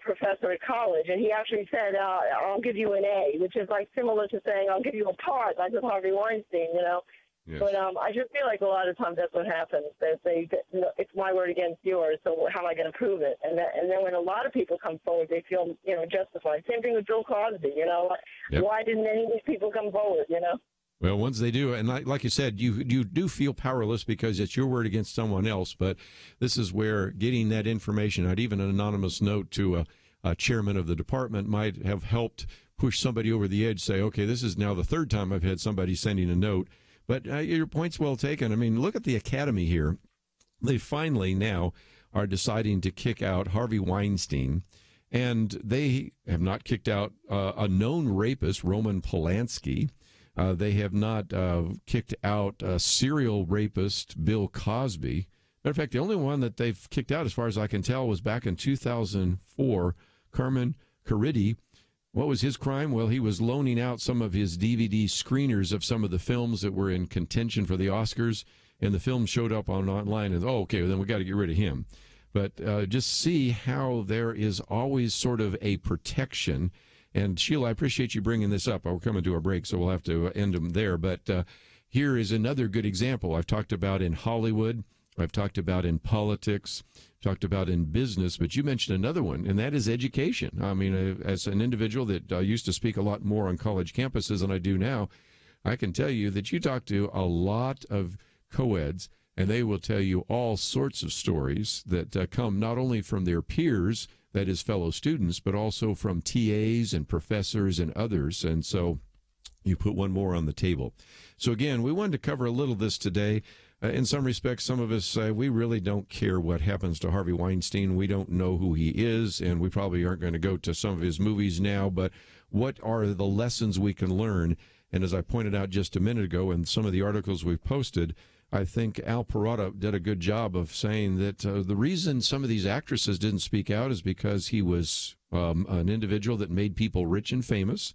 professor at college, and he actually said, I'll give you an A, which is like similar to saying I'll give you a part, like with Harvey Weinstein, you know. Yes. But I just feel like a lot of times that's what happens. They it's my word against yours, so how am I going to prove it? And then when a lot of people come forward, they feel, you know, justified. Same thing with Bill Cosby, you know. Yep. Why didn't any of these people come forward, you know? Well, once they do, and like you said, you do feel powerless because it's your word against someone else. But this is where getting that information out, even an anonymous note to a chairman of the department, might have helped push somebody over the edge. Say, okay, this is now the third time I've had somebody sending a note. But your point's well taken. I mean, look at the Academy here. They finally now are deciding to kick out Harvey Weinstein, and they have not kicked out a known rapist, Roman Polanski. They have not kicked out serial rapist Bill Cosby. Matter of fact, the only one that they've kicked out, as far as I can tell, was back in 2004, Carmen Caridi. What was his crime? Well, he was loaning out some of his DVD screeners of some of the films that were in contention for the Oscars, and the film showed up online, and, okay, then we got to get rid of him. But just see how there is always sort of a protection. And, Sheila, I appreciate you bringing this up. We're coming to a break, so we'll have to end them there. But here is another good example I've talked about in Hollywood. I've talked about in politics, talked about in business, but you mentioned another one, and that is education. I mean, as an individual that used to speak a lot more on college campuses than I do now, I can tell you that you talk to a lot of co-eds, and they will tell you all sorts of stories that come not only from their peers, that is fellow students, but also from TAs and professors and others. And so you put one more on the table. So again, we wanted to cover a little of this today. In some respects, some of us, we really don't care what happens to Harvey Weinstein. We don't know who he is, and we probably aren't going to go to some of his movies now, but what are the lessons we can learn? And as I pointed out just a minute ago in some of the articles we've posted, I think Al Perrotta did a good job of saying that the reason some of these actresses didn't speak out is because he was an individual that made people rich and famous.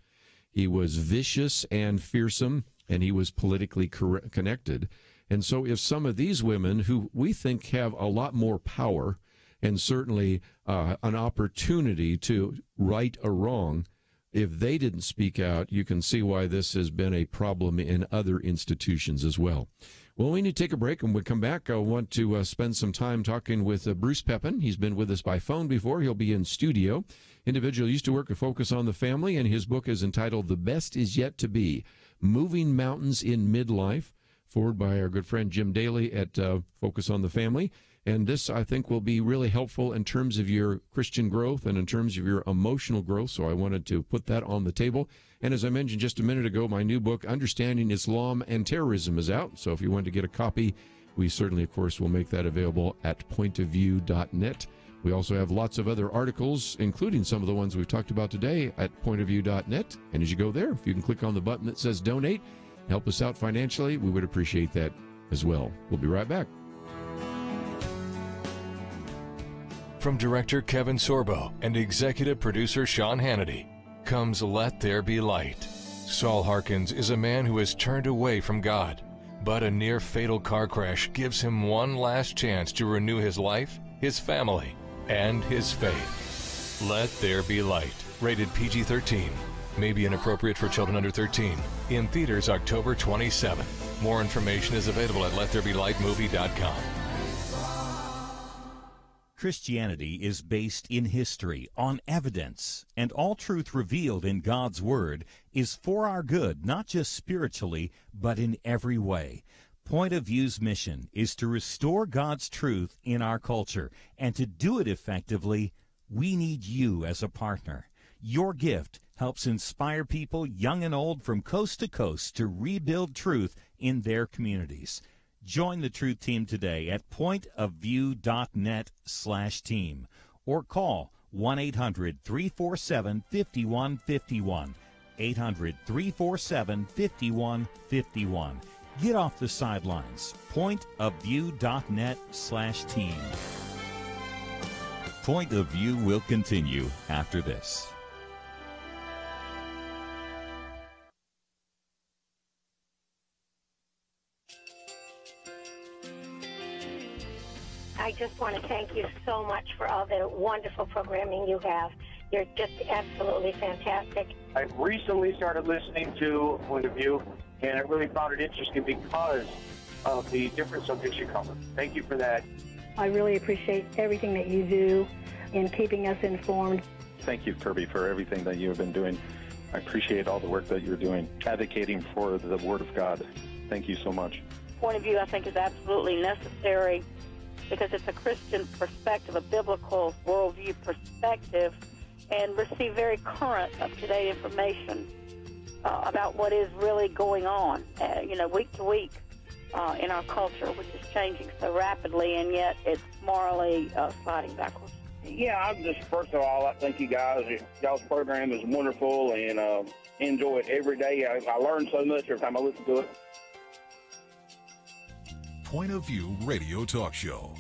He was vicious and fearsome, and he was politically connected. And so if some of these women who we think have a lot more power and certainly an opportunity to right a wrong, if they didn't speak out, you can see why this has been a problem in other institutions as well. Well, we need to take a break, and when we come back, I want to spend some time talking with Bruce Peppin. He's been with us by phone before. He'll be in studio. Individual used to work at Focus on the Family, and his book is entitled The Best Is Yet to Be, Moving Mountains in Midlife, forward by our good friend Jim Daly at Focus on the Family. And this, I think, will be really helpful in terms of your Christian growth and in terms of your emotional growth. So I wanted to put that on the table. And as I mentioned just a minute ago, my new book, Understanding Islam and Terrorism, is out. So if you want to get a copy, we certainly, of course, will make that available at pointofview.net. We also have lots of other articles, including some of the ones we've talked about today, at pointofview.net. And as you go there, if you can click on the button that says donate, help us out financially, we would appreciate that as well. We'll be right back. From director Kevin Sorbo and executive producer Sean Hannity comes Let There Be Light. Saul Harkins is a man who has turned away from God, but a near-fatal car crash gives him one last chance to renew his life, his family, and his faith. Let There Be Light, rated PG-13. May be inappropriate for children under 13. In theaters October 27. More information is available at LetThereBeLightMovie.com. Christianity is based in history, on evidence, and all truth revealed in God's Word is for our good, not just spiritually, but in every way. Point of View's mission is to restore God's truth in our culture, and to do it effectively, we need you as a partner. Your gift helps inspire people, young and old, from coast to coast to rebuild truth in their communities. Join the Truth Team today at pointofview.net/team or call 1-800-347-5151, 800-347-5151. Get off the sidelines. pointofview.net/team. Point of View will continue after this. I just want to thank you so much for all the wonderful programming you have. You're just absolutely fantastic. I recently started listening to Point of View, and I really found it interesting because of the different subjects you cover. Thank you for that. I really appreciate everything that you do in keeping us informed. Thank you, Kirby, for everything that you have been doing. I appreciate all the work that you're doing, advocating for the Word of God. Thank you so much. Point of View, I think, is absolutely necessary because it's a Christian perspective, a biblical worldview perspective, and receive very current, up-to-date information about what is really going on, week to week in our culture, which is changing so rapidly, and yet it's morally sliding backwards. Yeah, I'm just, first of all, I think y'all's program is wonderful, and enjoy it every day. I learn so much every time I listen to it. Point of View Radio Talk Show.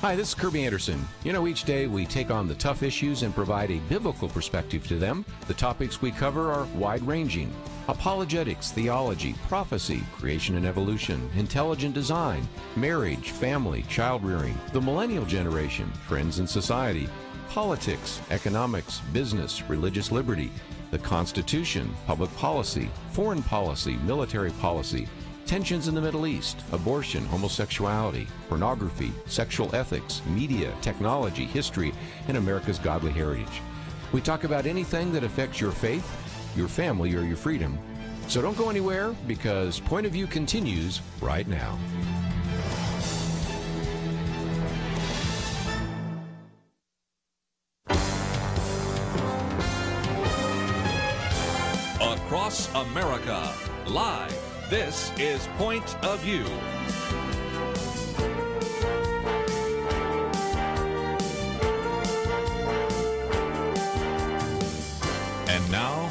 Hi, this is Kirby Anderson. You know, each day we take on the tough issues and provide a biblical perspective to them. The topics we cover are wide-ranging. Apologetics, theology, prophecy, creation and evolution, intelligent design, marriage, family, child-rearing, the millennial generation, trends in society, politics, economics, business, religious liberty, the Constitution, public policy, foreign policy, military policy, tensions in the Middle East, abortion, homosexuality, pornography, sexual ethics, media, technology, history, and America's godly heritage. We talk about anything that affects your faith, your family, or your freedom. So don't go anywhere, because Point of View continues right now. Across America, live. This is Point of View. And now,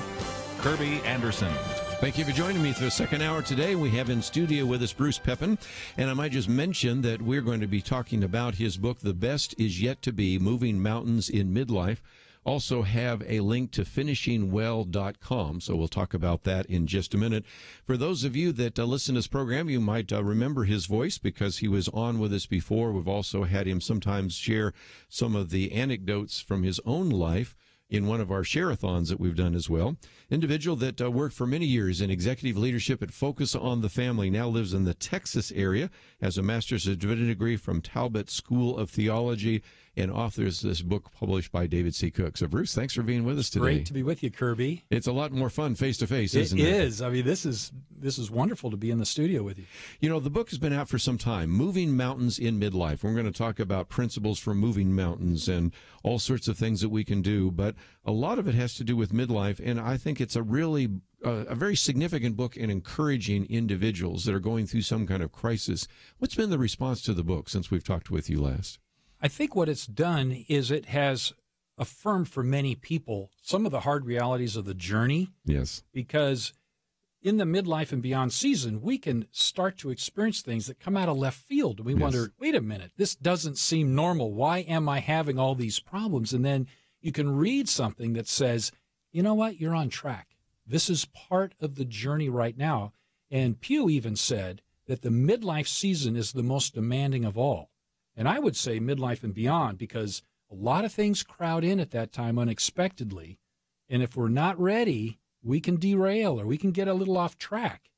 Kirby Anderson. Thank you for joining me for the second hour today. We have in studio with us Bruce Peppin, and I might just mention that we're going to be talking about his book, The Best Is Yet to Be, Moving Mountains in Midlife. Also have a link to finishingwell.com, so we'll talk about that in just a minute. For those of you that listen to this program, you might remember his voice because he was on with us before. We've also had him sometimes share some of the anecdotes from his own life in one of our share-a-thons that we've done as well. Individual that worked for many years in executive leadership at Focus on the Family, now lives in the Texas area, has a master's of divinity degree from Talbot School of Theology, and authors this book published by David C. Cook. So, Bruce, thanks for being with us today. Great to be with you, Kirby. It's a lot more fun face-to-face, isn't it? It is. I mean, this is wonderful to be in the studio with you. You know, the book has been out for some time, Moving Mountains in Midlife. We're going to talk about principles for moving mountains and all sorts of things that we can do, but a lot of it has to do with midlife, and I think it's a very significant book in encouraging individuals that are going through some kind of crisis. What's been the response to the book since we've talked with you last? I think what it's done is it has affirmed for many people some of the hard realities of the journey. Yes. Because in the midlife and beyond season, we can start to experience things that come out of left field. And we wonder, wait a minute, this doesn't seem normal. Why am I having all these problems? And then you can read something that says, you know what, you're on track. This is part of the journey right now. And Pew even said that the midlife season is the most demanding of all. And I would say midlife and beyond, because a lot of things crowd in at that time unexpectedly. And if we're not ready, we can derail or we can get a little off track.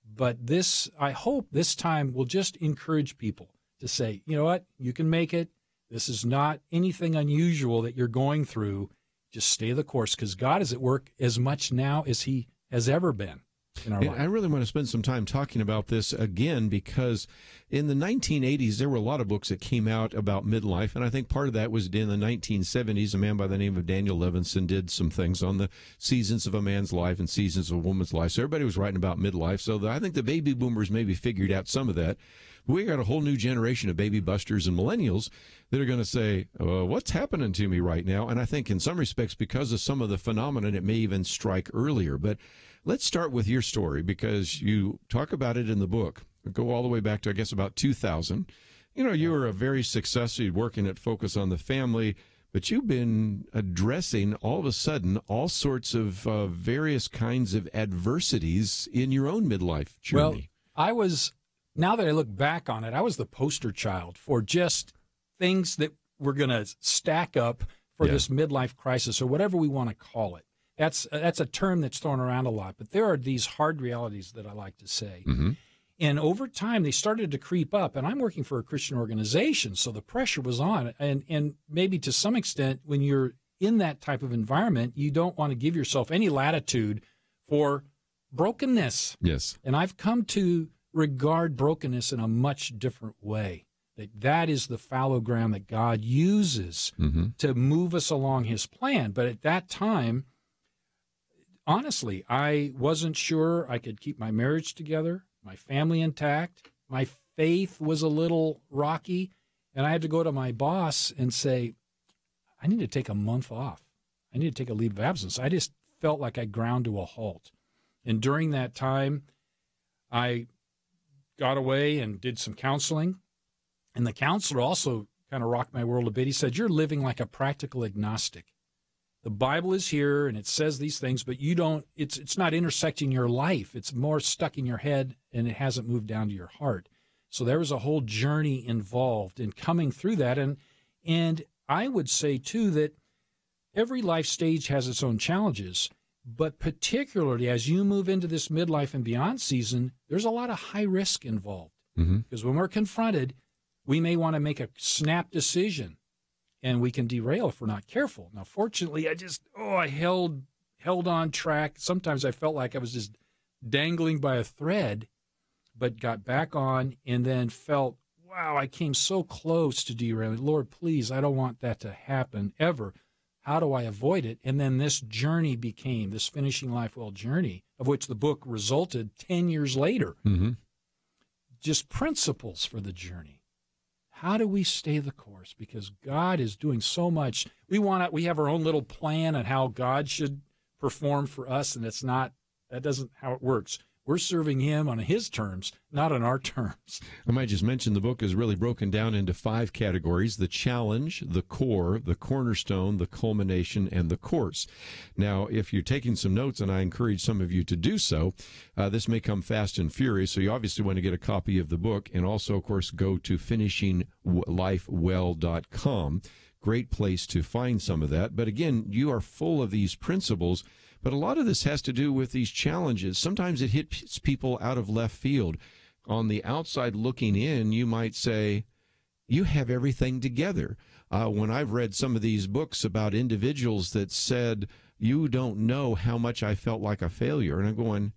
But this, I hope this time will just encourage people to say, you know what, you can make it. This is not anything unusual that you're going through. Just stay the course, because God is at work as much now as he has ever been in our life. I really want to spend some time talking about this again, because in the 1980s, there were a lot of books that came out about midlife, and I think part of that was in the 1970s. A man by the name of Daniel Levinson did some things on the seasons of a man's life and seasons of a woman's life, so everybody was writing about midlife. So I think the baby boomers maybe figured out some of that. We got a whole new generation of baby busters and millennials that are going to say, what's happening to me right now? And I think in some respects, because of some of the phenomenon, it may even strike earlier. But let's start with your story, because you talk about it in the book. Go all the way back to, I guess, about 2000. You know, you were a very successful working at Focus on the Family, but you've been addressing all of a sudden all sorts of various kinds of adversities in your own midlife journey. Well, now that I look back on it, I was the poster child for just things that were going to stack up for this midlife crisis, or whatever we want to call it. That's a term that's thrown around a lot, but there are these hard realities that I like to say. Mm-hmm. And over time, they started to creep up, and I'm working for a Christian organization, so the pressure was on. And maybe to some extent, when you're in that type of environment, you don't want to give yourself any latitude for brokenness. Yes. And I've come to regard brokenness in a much different way. That is the fallow ground that God uses to move us along his plan. But at that time, honestly, I wasn't sure I could keep my marriage together, my family intact. My faith was a little rocky, and I had to go to my boss and say, I need to take a month off. I need to take a leave of absence. I just felt like I ground to a halt. And during that time, I got away and did some counseling. And the counselor also kind of rocked my world a bit. He said, you're living like a practical agnostic. The Bible is here, and it says these things, but you don't. It's not intersecting your life. It's more stuck in your head, and it hasn't moved down to your heart. So there was a whole journey involved in coming through that. And I would say, too, that every life stage has its own challenges, but particularly as you move into this midlife and beyond season, there's a lot of high risk involved. Because when we're confronted, we may want to make a snap decision, and we can derail if we're not careful. Now, fortunately, I held on track. Sometimes I felt like I was just dangling by a thread, but got back on and then felt, wow, I came so close to derailing. Lord, please, I don't want that to happen ever. How do I avoid it? And then this journey became this Finishing Life Well journey, of which the book resulted 10 years later. Just principles for the journey. How do we stay the course? Because God is doing so much. We have our own little plan on how God should perform for us, and that isn't how it works. We're serving him on his terms, not on our terms. I might just mention the book is really broken down into 5 categories: the challenge, the core, the cornerstone, the culmination, and the course. Now, if you're taking some notes, and I encourage some of you to do so, this may come fast and furious, so you obviously want to get a copy of the book, and also, of course, go to finishinglifewell.com. Great place to find some of that. But again, you are full of these principles. But a lot of this has to do with these challenges. Sometimes it hits people out of left field. On the outside looking in, you might say, you have everything together. When I've read some of these books about individuals that said, you don't know how much I felt like a failure. And I'm going,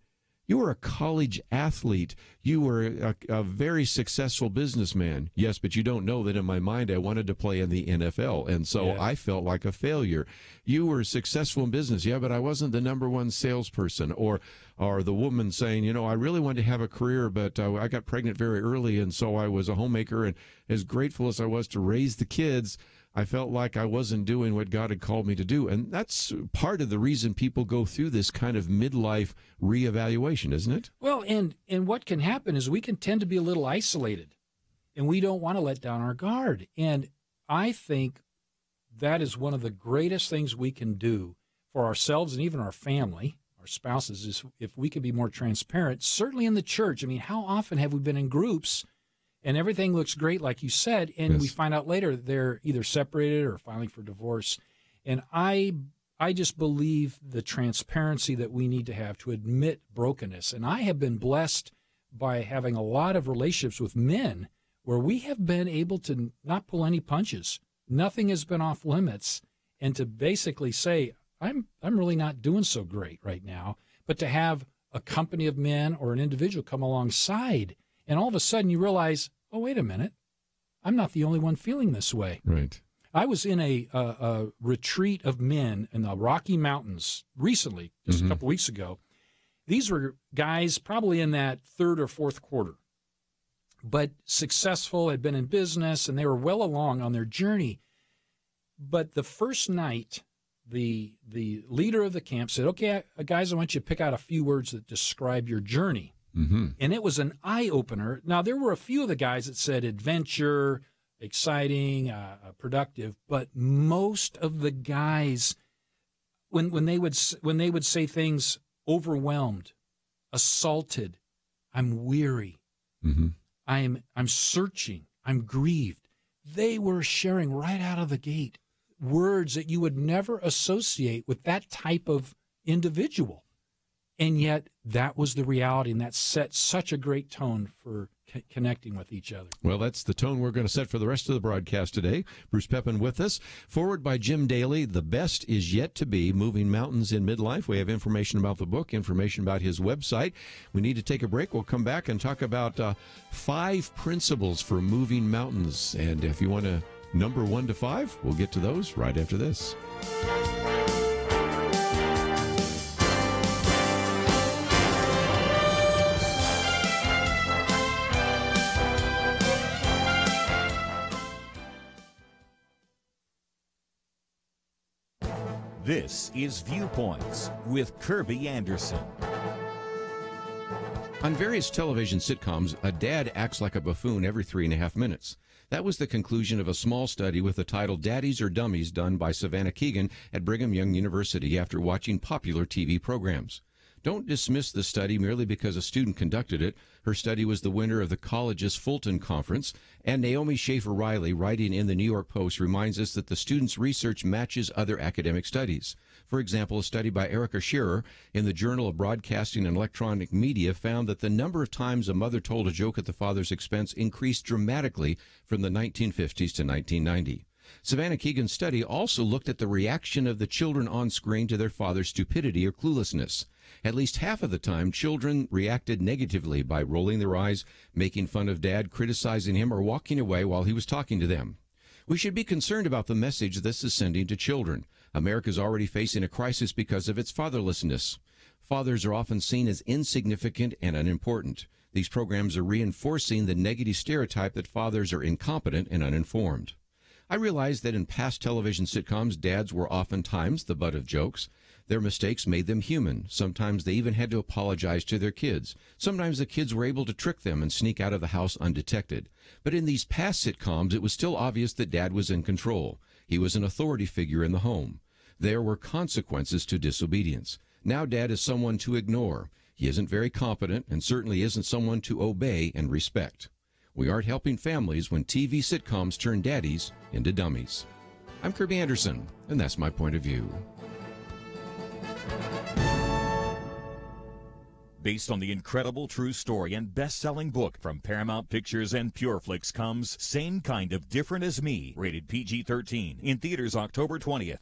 you were a college athlete. You were a very successful businessman. Yes, but you don't know that in my mind I wanted to play in the NFL, and so I felt like a failure. You were successful in business. Yeah, but I wasn't the number one salesperson. Or the woman saying, I really wanted to have a career, but I got pregnant very early, and so I was a homemaker. And as grateful as I was to raise the kids, I felt like I wasn't doing what God had called me to do. And that's part of the reason people go through this kind of midlife reevaluation, isn't it? Well, and what can happen is we can tend to be a little isolated, and we don't want to let down our guard. And I think that is one of the greatest things we can do for ourselves and even our family, our spouses, is if we can be more transparent, certainly in the church. I mean, how often have we been in groups and everything looks great, like you said, and we find out later they're either separated or filing for divorce. And I just believe the transparency that we need to have to admit brokenness. And I have been blessed by having a lot of relationships with men where we have been able to not pull any punches. Nothing has been off limits. And to basically say, I'm really not doing so great right now, but to have a company of men or an individual come alongside, and all of a sudden you realize, oh, wait a minute, I'm not the only one feeling this way. Right. I was in a retreat of men in the Rocky Mountains recently, just a couple weeks ago. These were guys probably in that third or fourth quarter, but successful, had been in business, and they were well along on their journey. But the first night, the leader of the camp said, okay, guys, I want you to pick out a few words that describe your journey. And it was an eye-opener. Now, there were a few of the guys that said adventure, exciting, productive, but most of the guys, when they would say things, overwhelmed, assaulted, I'm weary, I'm searching, I'm grieved, they were sharing right out of the gate words that you would never associate with that type of individual. And yet that was the reality, and that set such a great tone for connecting with each other. Well, that's the tone we're going to set for the rest of the broadcast today. Bruce Peppin with us. Forward by Jim Daly, The Best Is Yet to Be, Moving Mountains in Midlife. We have information about the book, information about his website. We need to take a break. We'll come back and talk about 5 principles for moving mountains. And if you want to number 1 to 5, we'll get to those right after this. This is Viewpoints with Kirby Anderson. On various television sitcoms, a dad acts like a buffoon every 3.5 minutes. That was the conclusion of a small study with the title Daddies or Dummies done by Savannah Keegan at Brigham Young University after watching popular TV programs. Don't dismiss the study merely because a student conducted it. Her study was the winner of the college's Fulton Conference, and Naomi Schaefer-Riley, writing in the New York Post, reminds us that the student's research matches other academic studies. For example, a study by Erica Shearer in the Journal of Broadcasting and Electronic Media found that the number of times a mother told a joke at the father's expense increased dramatically from the 1950s to 1990. Savannah Keegan's study also looked at the reaction of the children on screen to their father's stupidity or cluelessness. At least half of the time, children reacted negatively by rolling their eyes, making fun of Dad, criticizing him, or walking away while he was talking to them. We should be concerned about the message this is sending to children. America is already facing a crisis because of its fatherlessness. Fathers are often seen as insignificant and unimportant. These programs are reinforcing the negative stereotype that fathers are incompetent and uninformed. I realize that in past television sitcoms, dads were oftentimes the butt of jokes. Their mistakes made them human. Sometimes they even had to apologize to their kids. Sometimes the kids were able to trick them and sneak out of the house undetected. But in these past sitcoms, it was still obvious that Dad was in control. He was an authority figure in the home. There were consequences to disobedience. Now Dad is someone to ignore. He isn't very competent and certainly isn't someone to obey and respect. We aren't helping families when TV sitcoms turn daddies into dummies. I'm Kirby Anderson, and that's my point of view. Based on the incredible true story and best-selling book from Paramount Pictures and PureFlix comes Same Kind of Different as Me, rated PG-13, in theaters October 20th.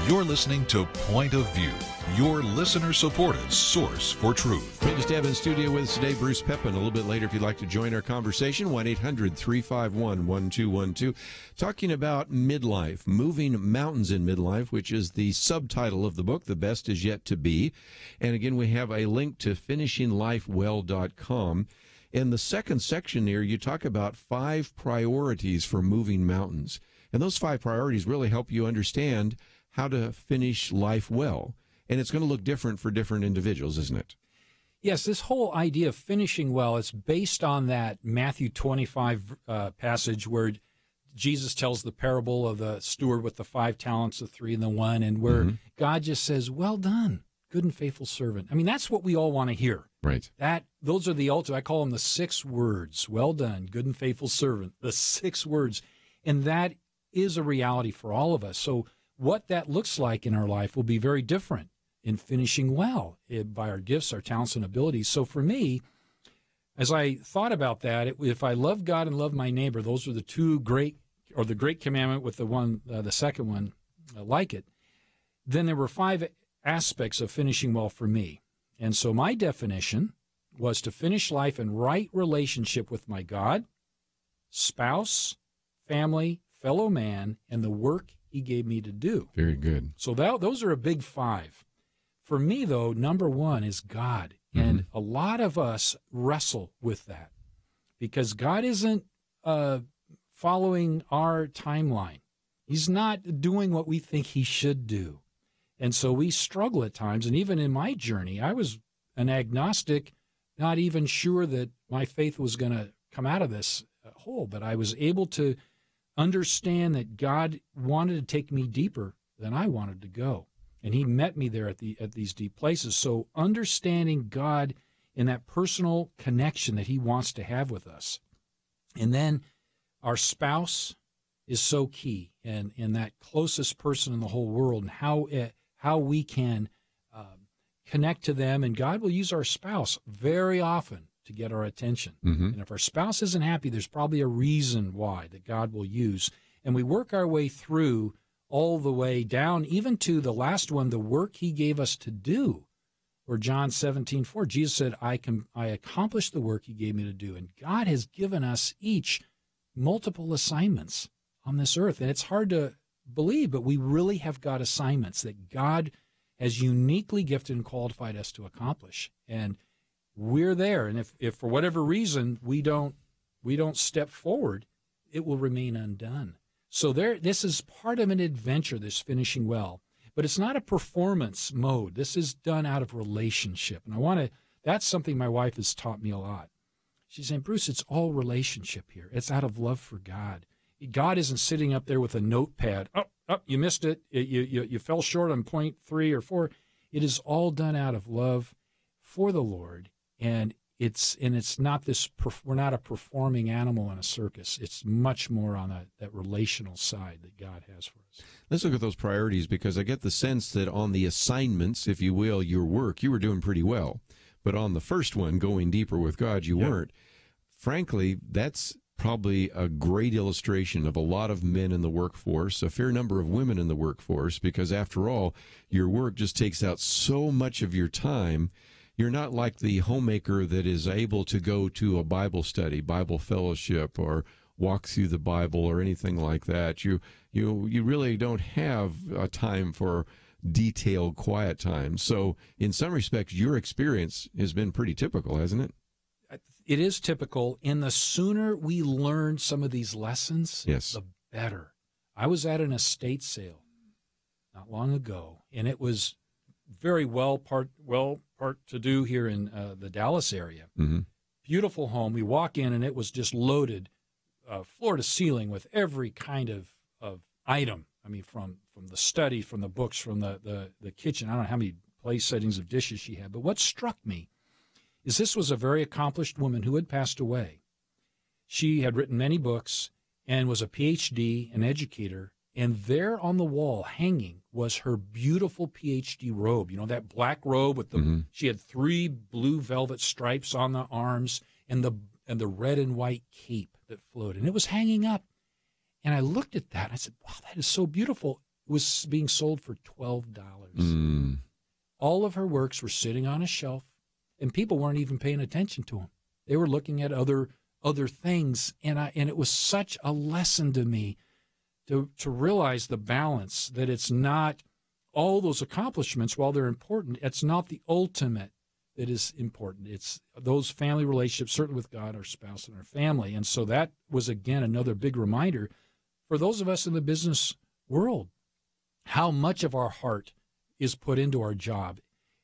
You're listening to Point of View, your listener-supported source for truth. Great to have in studio with us today, Bruce Peppin. A little bit later, if you'd like to join our conversation, 1-800-351-1212. Talking about midlife, moving mountains in midlife, which is the subtitle of the book, The Best Is Yet to Be. And again, we have a link to finishinglifewell.com. In the second section here, you talk about 5 priorities for moving mountains. And those 5 priorities really help you understand how to finish life well. And it's going to look different for different individuals, isn't it? Yes, this whole idea of finishing well is based on that Matthew 25 passage where Jesus tells the parable of the steward with the 5 talents, the 3 and the 1, and where God just says, well done, good and faithful servant. I mean, that's what we all want to hear. Right. Those are the ultimate, I call them the 6 words. Well done, good and faithful servant, the 6 words. And that is a reality for all of us. So what that looks like in our life will be very different in finishing well by our gifts, our talents, and abilities. So for me, as I thought about that, if I love God and love my neighbor, those are the 2 great, or the great commandment with the second one, like it, then there were 5 aspects of finishing well for me. And so my definition was to finish life in right relationship with my God, spouse, family, fellow man, and the work He gave me to do. Very good. So those are a big 5. For me, though, number 1 is God. And a lot of us wrestle with that because God isn't following our timeline. He's not doing what we think He should do. And so we struggle at times. And even in my journey, I was an agnostic, not even sure that my faith was going to come out of this hole. But I was able to understand that God wanted to take me deeper than I wanted to go. And he met me there at these deep places. So understanding God in that personal connection that he wants to have with us. And then our spouse is so key, and that closest person in the whole world, and how we can connect to them. And God will use our spouse very often to get our attention. And if our spouse isn't happy, there's probably a reason why that God will use. And we work our way through all the way down, even to the last one, the work he gave us to do. Or John 17:4, Jesus said, I accomplished the work he gave me to do. And God has given us each multiple assignments on this earth. And it's hard to believe, but we really have got assignments that God has uniquely gifted and qualified us to accomplish. And we're there. And if for whatever reason we don't step forward, it will remain undone. So this is part of an adventure, this finishing well. But it's not a performance mode. This is done out of relationship. And that's something my wife has taught me a lot. She's saying, Bruce, it's all relationship here. It's out of love for God. God isn't sitting up there with a notepad. Oh, you missed it. You fell short on point 3 or 4. It is all done out of love for the Lord. And it's not we're not a performing animal in a circus. It's much more on that relational side that God has for us. Let's look at those priorities, because I get the sense that on the assignments, if you will, your work, you were doing pretty well. But on the first one, going deeper with God, you weren't. Frankly, that's probably a great illustration of a lot of men in the workforce, a fair number of women in the workforce, because after all, your work just takes out so much of your time. You're not like the homemaker that is able to go to a Bible study, Bible fellowship, or walk through the Bible or anything like that. You really don't have a time for detailed quiet time. So in some respects, your experience has been pretty typical, hasn't it? It is typical, and the sooner we learn some of these lessons, the better. I was at an estate sale not long ago, and it was very well part to do here in the Dallas area. Beautiful home. We walk in, and it was just loaded floor to ceiling with every kind of item. I mean, from the study, from the books, from the kitchen. I don't know how many place settings of dishes she had, but what struck me is this was a very accomplished woman who had passed away. She had written many books and was a PhD, an educator, and there on the wall hanging was her beautiful PhD robe. You know, that black robe with she had 3 blue velvet stripes on the arms and the red and white cape that flowed, and it was hanging up. And I looked at that and I said, wow, that is so beautiful. It was being sold for $12. All of her works were sitting on a shelf, and people weren't even paying attention to them. They were looking at other things, and it was such a lesson to me to realize the balance, that it's not all those accomplishments, while they're important, it's not the ultimate that is important. It's those family relationships, certainly with God, our spouse, and our family. And so that was, again, another big reminder for those of us in the business world, how much of our heart is put into our job,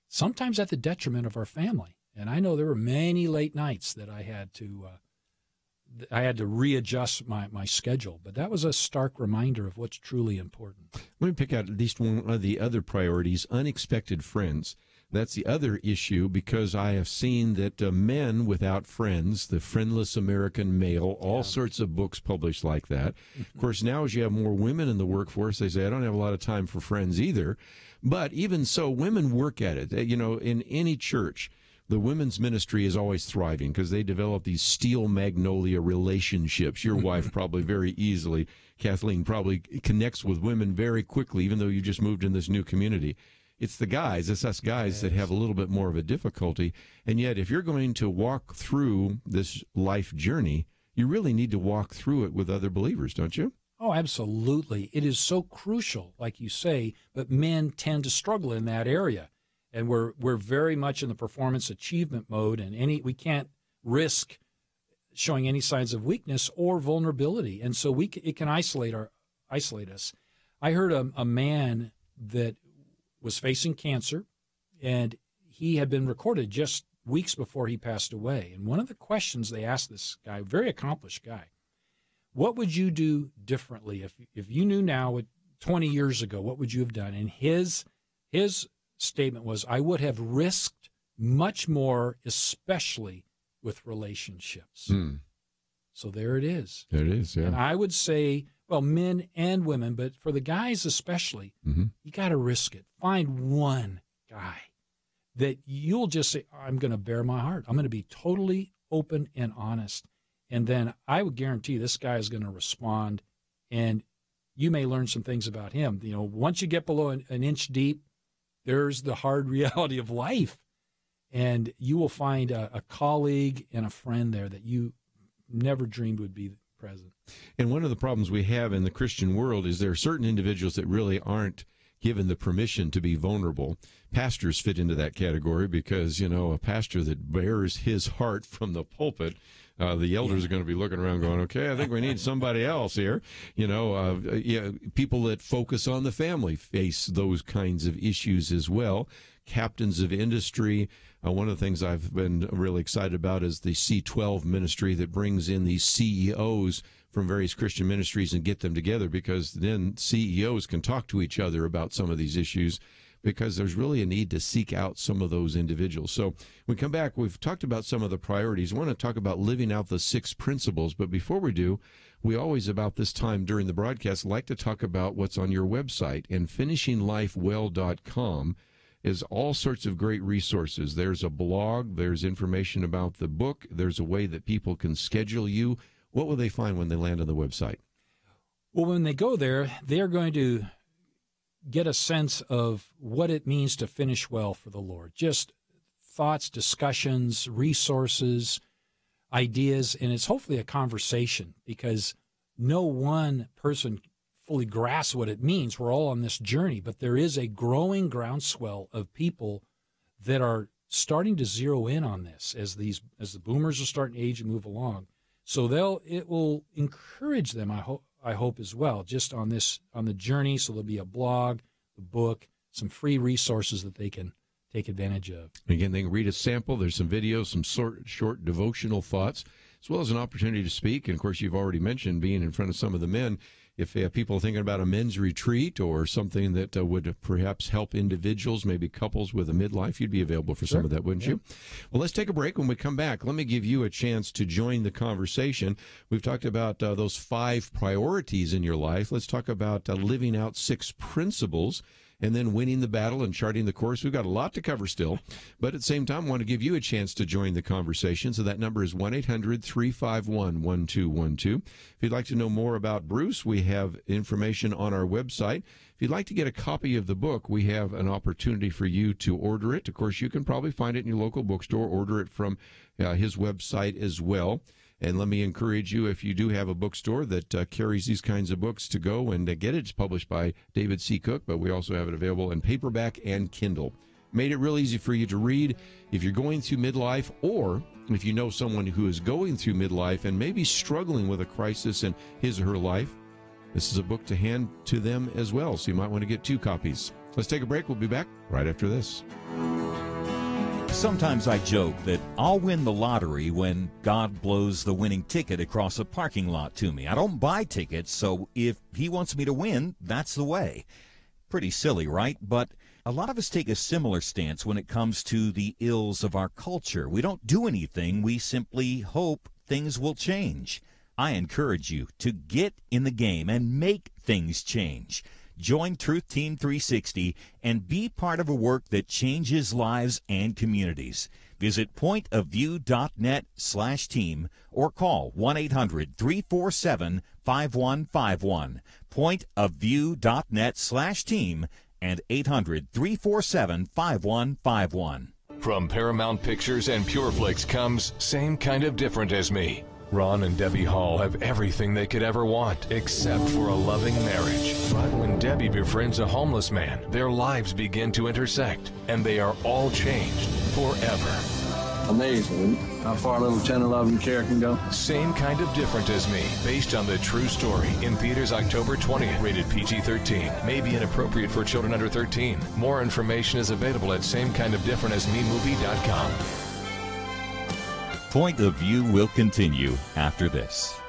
sometimes at the detriment of our family. And I know there were many late nights that I had to readjust my schedule, but that was a stark reminder of what's truly important. Let me pick out at least one of the other priorities, unexpected friends. That's the other issue, because I have seen that men without friends, the friendless American male, all sorts of books published like that. Of course, now as you have more women in the workforce, they say, I don't have a lot of time for friends either. But even so, women work at it. You know, in any church, the women's ministry is always thriving because they develop these steel magnolia relationships. Your wife probably very easily, Kathleen, probably connects with women very quickly, even though you just moved in this new community. It's the guys, it's us guys that have a little bit more of a difficulty. And yet, if you're going to walk through this life journey, you really need to walk through it with other believers, don't you? Oh, absolutely. It is so crucial, like you say, but men tend to struggle in that area. And we're very much in the performance achievement mode, and we can't risk showing any signs of weakness or vulnerability. And so it can isolate us. I heard a man that was facing cancer, and he had been recorded just weeks before he passed away. And one of the questions they asked this guy, very accomplished guy, what would you do differently if you knew now, 20 years ago, what would you have done? And his his statement was, I would have risked much more, especially with relationships. So there it is. There it is, yeah. And I would say, well, men and women, but for the guys especially, you got to risk it. Find one guy that you'll just say, I'm going to bare my heart. I'm going to be totally open and honest. And then I would guarantee this guy is going to respond, and you may learn some things about him. You know, once you get below an inch deep, there's the hard reality of life. And you will find a colleague and a friend there that you never dreamed would be present. And one of the problems we have in the Christian world is there are certain individuals that really aren't given the permission to be vulnerable. Pastors fit into that category because, you know, a pastor that bears his heart from the pulpit, the elders are going to be looking around going, okay, I think we need somebody else here. You know, people that focus on the family face those kinds of issues as well. Captains of industry. One of the things I've been really excited about is the C12 ministry that brings in these CEOs from various Christian ministries and get them together, because then CEOs can talk to each other about some of these issues, because there's really a need to seek out some of those individuals. So when we come back, we've talked about some of the priorities. I want to talk about living out the 6 principles. But before we do, we always, about this time during the broadcast, like to talk about what's on your website. And finishinglifewell.com is all sorts of great resources. There's a blog. There's information about the book. There's a way that people can schedule you. What will they find when they land on the website? Well, when they go there, they're going to get a sense of what it means to finish well for the Lord. Just thoughts, discussions, resources, ideas, and it's hopefully a conversation, because no one person fully grasps what it means. We're all on this journey, but there is a growing groundswell of people that are starting to zero in on this as the boomers are starting to age and move along. So it will encourage them, I hope as well, just on the journey. So there'll be a blog, a book, some free resources that they can take advantage of. Again, they can read a sample. There's some videos, some short devotional thoughts, as well as an opportunity to speak. And of course, you've already mentioned being in front of some of the men. If people are thinking about a men's retreat or something that would perhaps help individuals, maybe couples with a midlife, you'd be available for some of that, wouldn't you? Well, let's take a break. When we come back, let me give you a chance to join the conversation. We've talked about those 5 priorities in your life. Let's talk about living out 6 principles, and then winning the battle and charting the course. We've got a lot to cover still, but at the same time, I want to give you a chance to join the conversation. So that number is 1-800-351-1212. If you'd like to know more about Bruce, we have information on our website. If you'd like to get a copy of the book, we have an opportunity for you to order it. Of course, you can probably find it in your local bookstore, order it from his website as well. And let me encourage you, if you do have a bookstore that carries these kinds of books, to go and get it. It's published by David C. Cook, but we also have it available in paperback and Kindle. Made it real easy for you to read. If you're going through midlife, or if you know someone who is going through midlife and maybe struggling with a crisis in his or her life, this is a book to hand to them as well. So you might want to get 2 copies. Let's take a break. We'll be back right after this. Sometimes I joke that I'll win the lottery when God blows the winning ticket across a parking lot to me. I don't buy tickets, so if he wants me to win, that's the way. Pretty silly, right? But a lot of us take a similar stance when it comes to the ills of our culture. We don't do anything. We simply hope things will change. I encourage you to get in the game and make things change. Join Truth Team 360 and be part of a work that changes lives and communities. Visit pointofview.net/team or call 1-800-347-5151. Pointofview.net/team and 800-347-5151. From Paramount Pictures and PureFlix comes Same Kind of Different as Me. Ron and Debbie Hall have everything they could ever want, except for a loving marriage. But when Debbie befriends a homeless man, their lives begin to intersect, and they are all changed forever. Amazing how far a little tender love and care can go. Same Kind of Different as Me, based on the true story. In theaters October 20th, rated PG-13. May be inappropriate for children under 13. More information is available at samekindofdifferentasmemovie.com. Point of View will continue after this.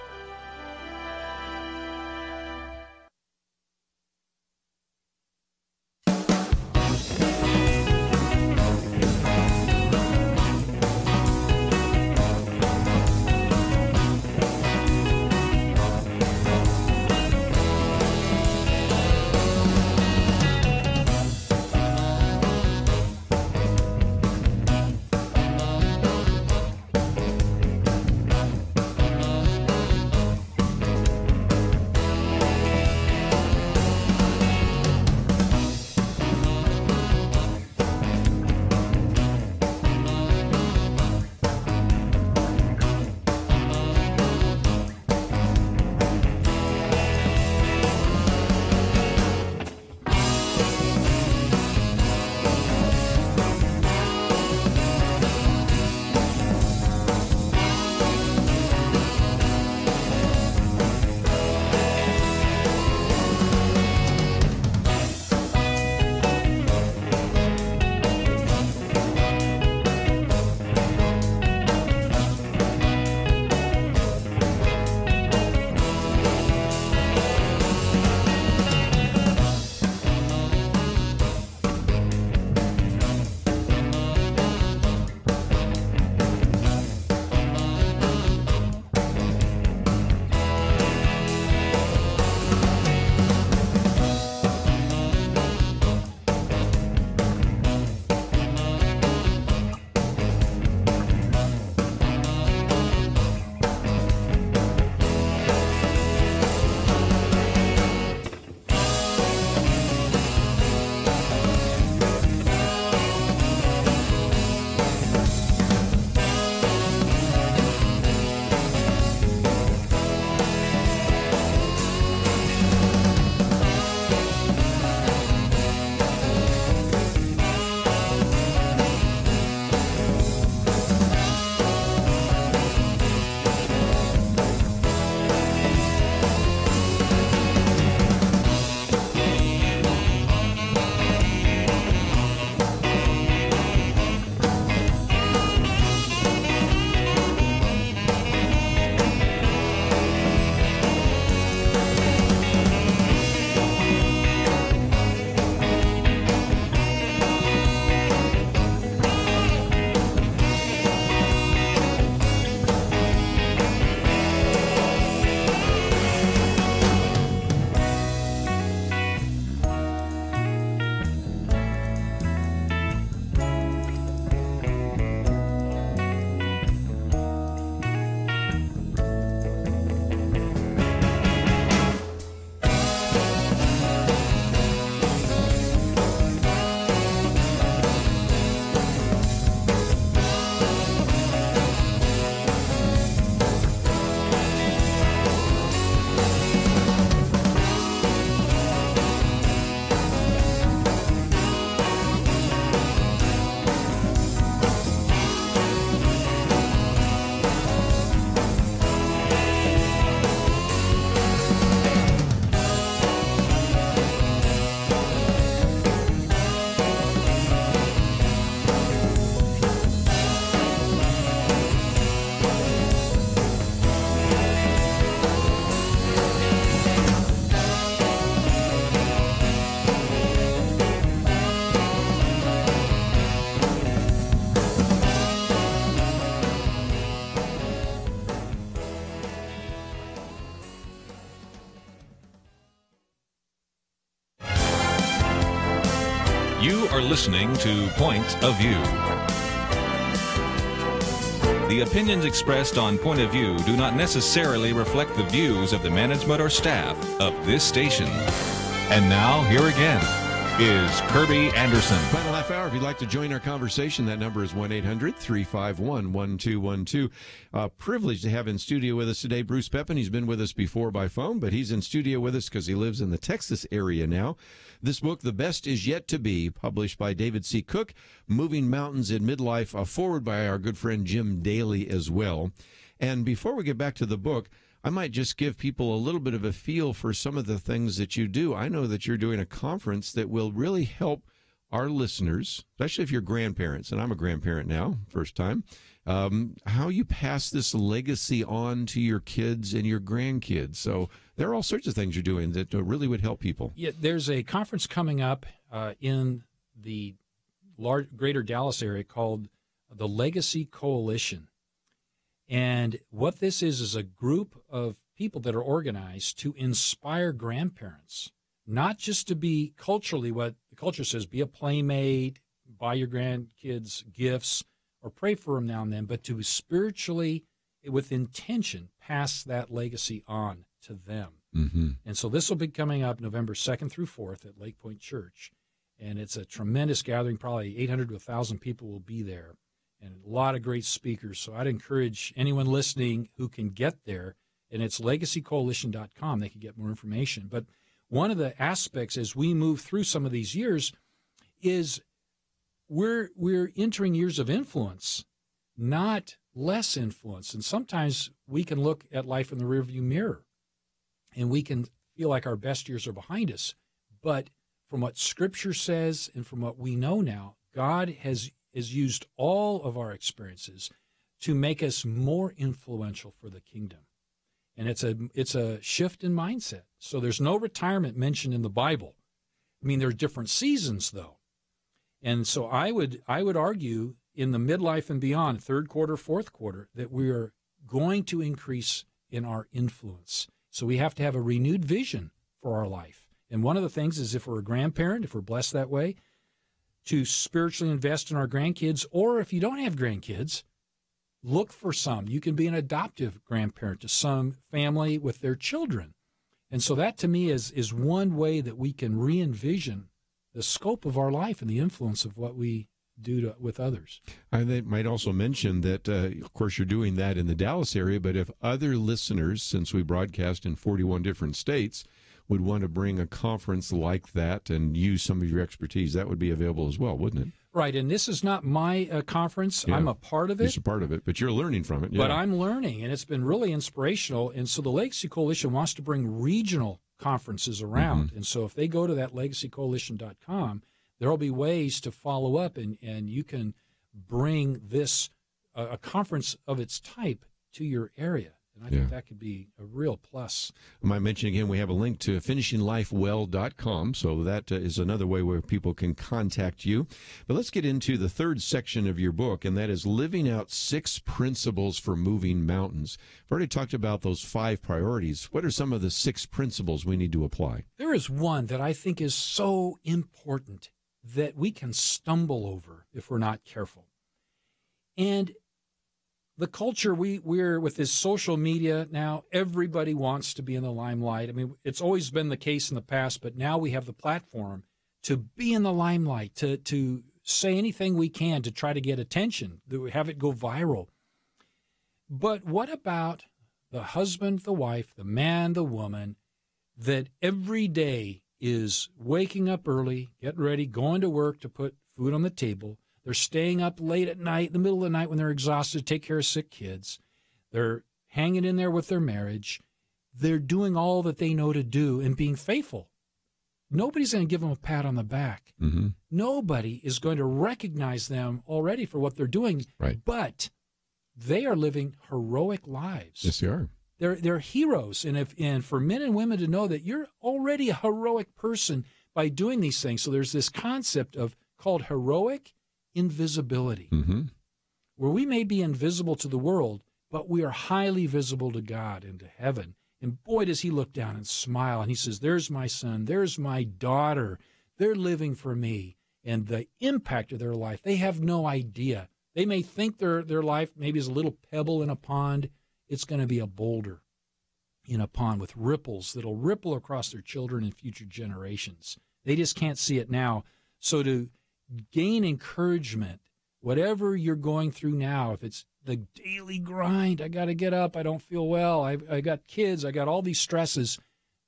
are listening to Point of View. The opinions expressed on Point of View do not necessarily reflect the views of the management or staff of this station. And now, here again is Kirby Anderson. Final half hour. If you'd like to join our conversation, that number is 1-800-351-1212. Privileged to have in studio with us today Bruce Peppin. He's been with us before by phone, but he's in studio with us because he lives in the Texas area now. This book, The Best Is Yet to Be, published by David C. Cook, Moving Mountains in Midlife, forward by our good friend Jim Daly as well. And before we get back to the book, I might just give people a little bit of a feel for some of the things that you do. I know that you're doing a conference that will really help our listeners, especially if you're grandparents, and I'm a grandparent now, first time, how you pass this legacy on to your kids and your grandkids. So there are all sorts of things you're doing that really would help people. Yeah, there's a conference coming up in the greater Dallas area called the Legacy Coalition. And what this is a group of people that are organized to inspire grandparents, not just to be culturally what the culture says, be a playmate, buy your grandkids gifts, or pray for them now and then, but to spiritually, with intention, pass that legacy on to them. Mm-hmm. And so this will be coming up November 2nd through 4th at Lake Point Church. And it's a tremendous gathering. Probably 800 to 1,000 people will be there. And a lot of great speakers. So I'd encourage anyone listening who can get there, and it's legacycoalition.com. They can get more information. But one of the aspects as we move through some of these years is we're entering years of influence, not less influence. And sometimes we can look at life in the rearview mirror, and we can feel like our best years are behind us. But from what Scripture says and from what we know now, God has used all of our experiences to make us more influential for the kingdom. And it's a shift in mindset. So there's no retirement mentioned in the Bible. I mean, there are different seasons, though. And so I would argue in the midlife and beyond, third quarter, fourth quarter, that we are going to increase in our influence. So we have to have a renewed vision for our life. And one of the things is if we're a grandparent, if we're blessed that way, to spiritually invest in our grandkids, or if you don't have grandkids, look for some. You can be an adoptive grandparent to some family with their children. And so that, to me, is one way that we can re-envision the scope of our life and the influence of what we do with others. I might also mention that, of course, you're doing that in the Dallas area, but if other listeners, since we broadcast in 41 different states, would want to bring a conference like that and use some of your expertise, that would be available as well, wouldn't it? Right, and this is not my conference. Yeah. I'm a part of it. You're a part of it, but you're learning from it. Yeah. But I'm learning, and it's been really inspirational. And so the Legacy Coalition wants to bring regional conferences around. Mm-hmm. And so if they go to that legacycoalition.com, there will be ways to follow up, and you can bring this, a conference of its type, to your area. And I think that could be a real plus. I might mention again, we have a link to finishinglifewell.com, so that is another way where people can contact you. But let's get into the third section of your book, and that is living out 6 principles for moving mountains. I've already talked about those 5 priorities. What are some of the 6 principles we need to apply? There is one that I think is so important that we can stumble over if we're not careful. And the culture, we're with this social media now, everybody wants to be in the limelight. I mean, it's always been the case in the past, but now we have the platform to be in the limelight, to say anything we can to try to get attention, to have it go viral. But what about the husband, the wife, the man, the woman, that every day is waking up early, getting ready, going to work to put food on the table? They're staying up late at night, in the middle of the night when they're exhausted, to take care of sick kids. They're hanging in there with their marriage. They're doing all that they know to do and being faithful. Nobody's going to give them a pat on the back. Mm-hmm. Nobody is going to recognize them already for what they're doing. Right. But they are living heroic lives. Yes, they are. They're heroes. And for men and women to know that you're already a heroic person by doing these things. So there's this concept called heroic invisibility, where we may be invisible to the world, but we are highly visible to God and to heaven. And boy, does he look down and smile. And he says, there's my son, there's my daughter. They're living for me. and the impact of their life. They have no idea. They may think their life maybe is a little pebble in a pond. It's going to be a boulder in a pond with ripples that'll ripple across their children and future generations. They just can't see it now. So to gain encouragement, whatever you're going through now, if it's the daily grind, I got to get up, I don't feel well, I got kids, I got all these stresses,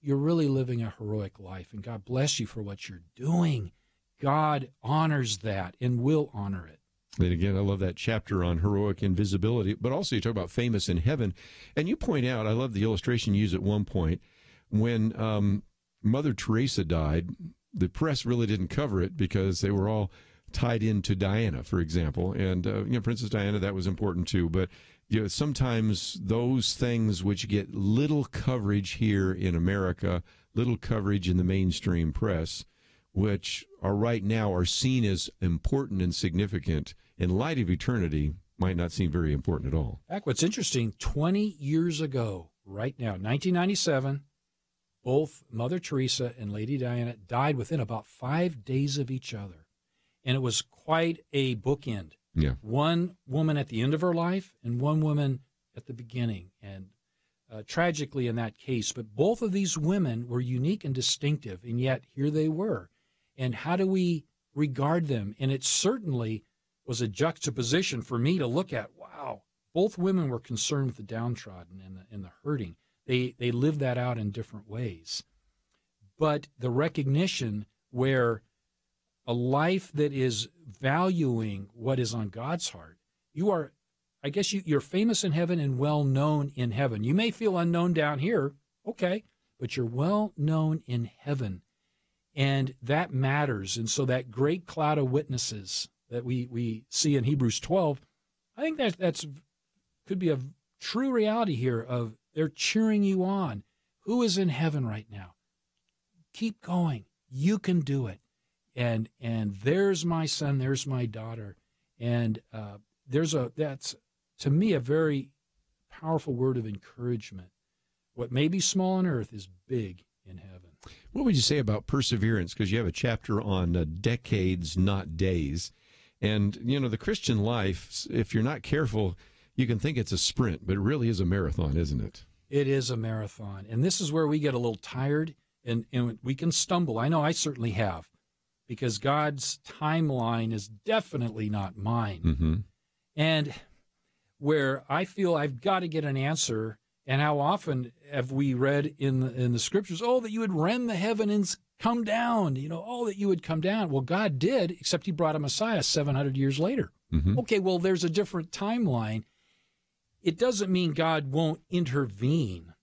you're really living a heroic life, and God bless you for what you're doing. God honors that and will honor it. And again, I love that chapter on heroic invisibility, but also you talk about famous in heaven. And you point out, I love the illustration you use at one point, when Mother Teresa died, the press really didn't cover it because they were all tied into Diana, for example. And, Princess Diana, that was important too. But, sometimes those things which get little coverage here in America, little coverage in the mainstream press, which are right now are seen as important and significant in light of eternity, might not seem very important at all. In fact, what's interesting, 20 years ago, right now, 1997, both Mother Teresa and Lady Diana died within about 5 days of each other. And it was quite a bookend. Yeah. One woman at the end of her life and one woman at the beginning. And tragically in that case, but both of these women were unique and distinctive, and yet here they were. And how do we regard them? And it certainly was a juxtaposition for me to look at. Wow, both women were concerned with the downtrodden and the hurting. They lived that out in different ways. But the recognition where a life that is valuing what is on God's heart, you are, I guess you're famous in heaven and well known in heaven. You may feel unknown down here, okay, but you're well known in heaven. And that matters. And so that great cloud of witnesses that we see in Hebrews 12, I think that's could be a true reality here of they're cheering you on. Who is in heaven right now? Keep going. You can do it. And there's my son, there's my daughter. And that's, to me, a very powerful word of encouragement. What may be small on earth is big in heaven. What would you say about perseverance? Because you have a chapter on decades, not days. And, the Christian life, if you're not careful, you can think it's a sprint, but it really is a marathon, isn't it? It is a marathon. And this is where we get a little tired and we can stumble. I know I certainly have, because God's timeline is definitely not mine. Mm-hmm. And where I feel I've got to get an answer, and how often have we read in the scriptures, oh, that you would rend the heavens, come down, oh, that you would come down. Well, God did, except he brought a Messiah 700 years later. Mm-hmm. Okay, well, there's a different timeline. It doesn't mean God won't intervene,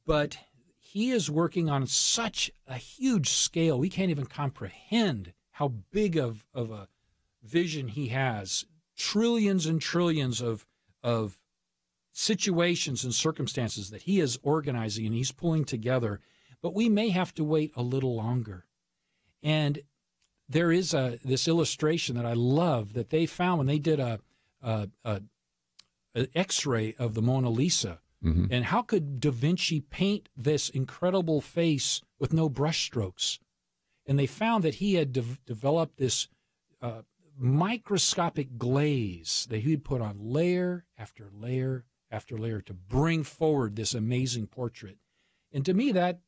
but he is working on such a huge scale. We can't even comprehend how big of a vision he has. Trillions and trillions of situations and circumstances that he is organizing and he's pulling together. But we may have to wait a little longer. And there is this illustration that I love that they found when they did an X-ray of the Mona Lisa. Mm-hmm. And how could Da Vinci paint this incredible face with no brush strokes? And they found that he had developed this microscopic glaze that he would put on layer after layer after layer to bring forward this amazing portrait. And to me, that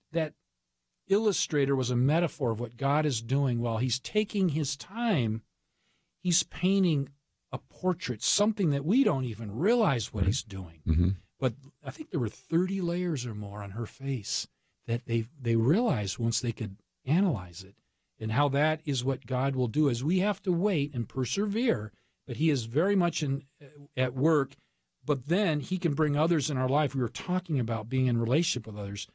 illustrator was a metaphor of what God is doing. While he's taking his time, he's painting a portrait, something that we don't even realize what he's doing. Mm-hmm. But I think there were 30 layers or more on her face that they realized once they could analyze it, and how that is what God will do as we have to wait and persevere. But he is very much at work, but then he can bring others in our life. We were talking about being in relationship with others.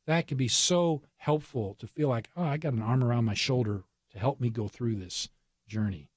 That can be so helpful to feel like, oh, I got an arm around my shoulder to help me go through this journey.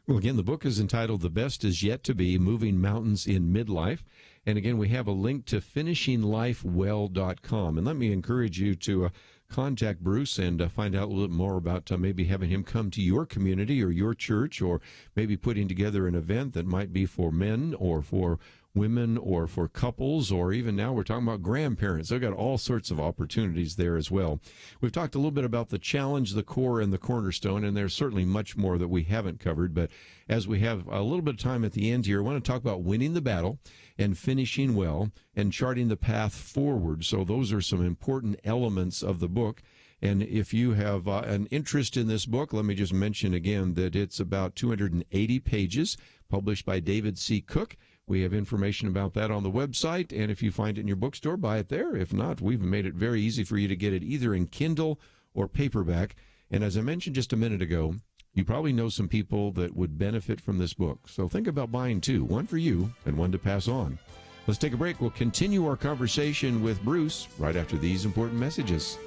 Well, again, the book is entitled The Best Is Yet to Be, Moving Mountains in Midlife. And again, we have a link to finishinglifewell.com. And let me encourage you to contact Bruce and find out a little bit more about maybe having him come to your community or your church, or maybe putting together an event that might be for men or for women or for couples, or even now we're talking about grandparents. They've got all sorts of opportunities there as well. We've talked a little bit about the challenge, the core, and the cornerstone, and there's certainly much more that we haven't covered. But as we have a little bit of time at the end here, I want to talk about winning the battle and finishing well and charting the path forward. So those are some important elements of the book. And if you have an interest in this book, let me just mention again that it's about 280 pages, published by David C. Cook. We have information about that on the website, and if you find it in your bookstore, buy it there. If not, we've made it very easy for you to get it either in Kindle or paperback. And as I mentioned just a minute ago, you probably know some people that would benefit from this book. So think about buying two, one for you and one to pass on. Let's take a break. We'll continue our conversation with Bruce right after these important messages.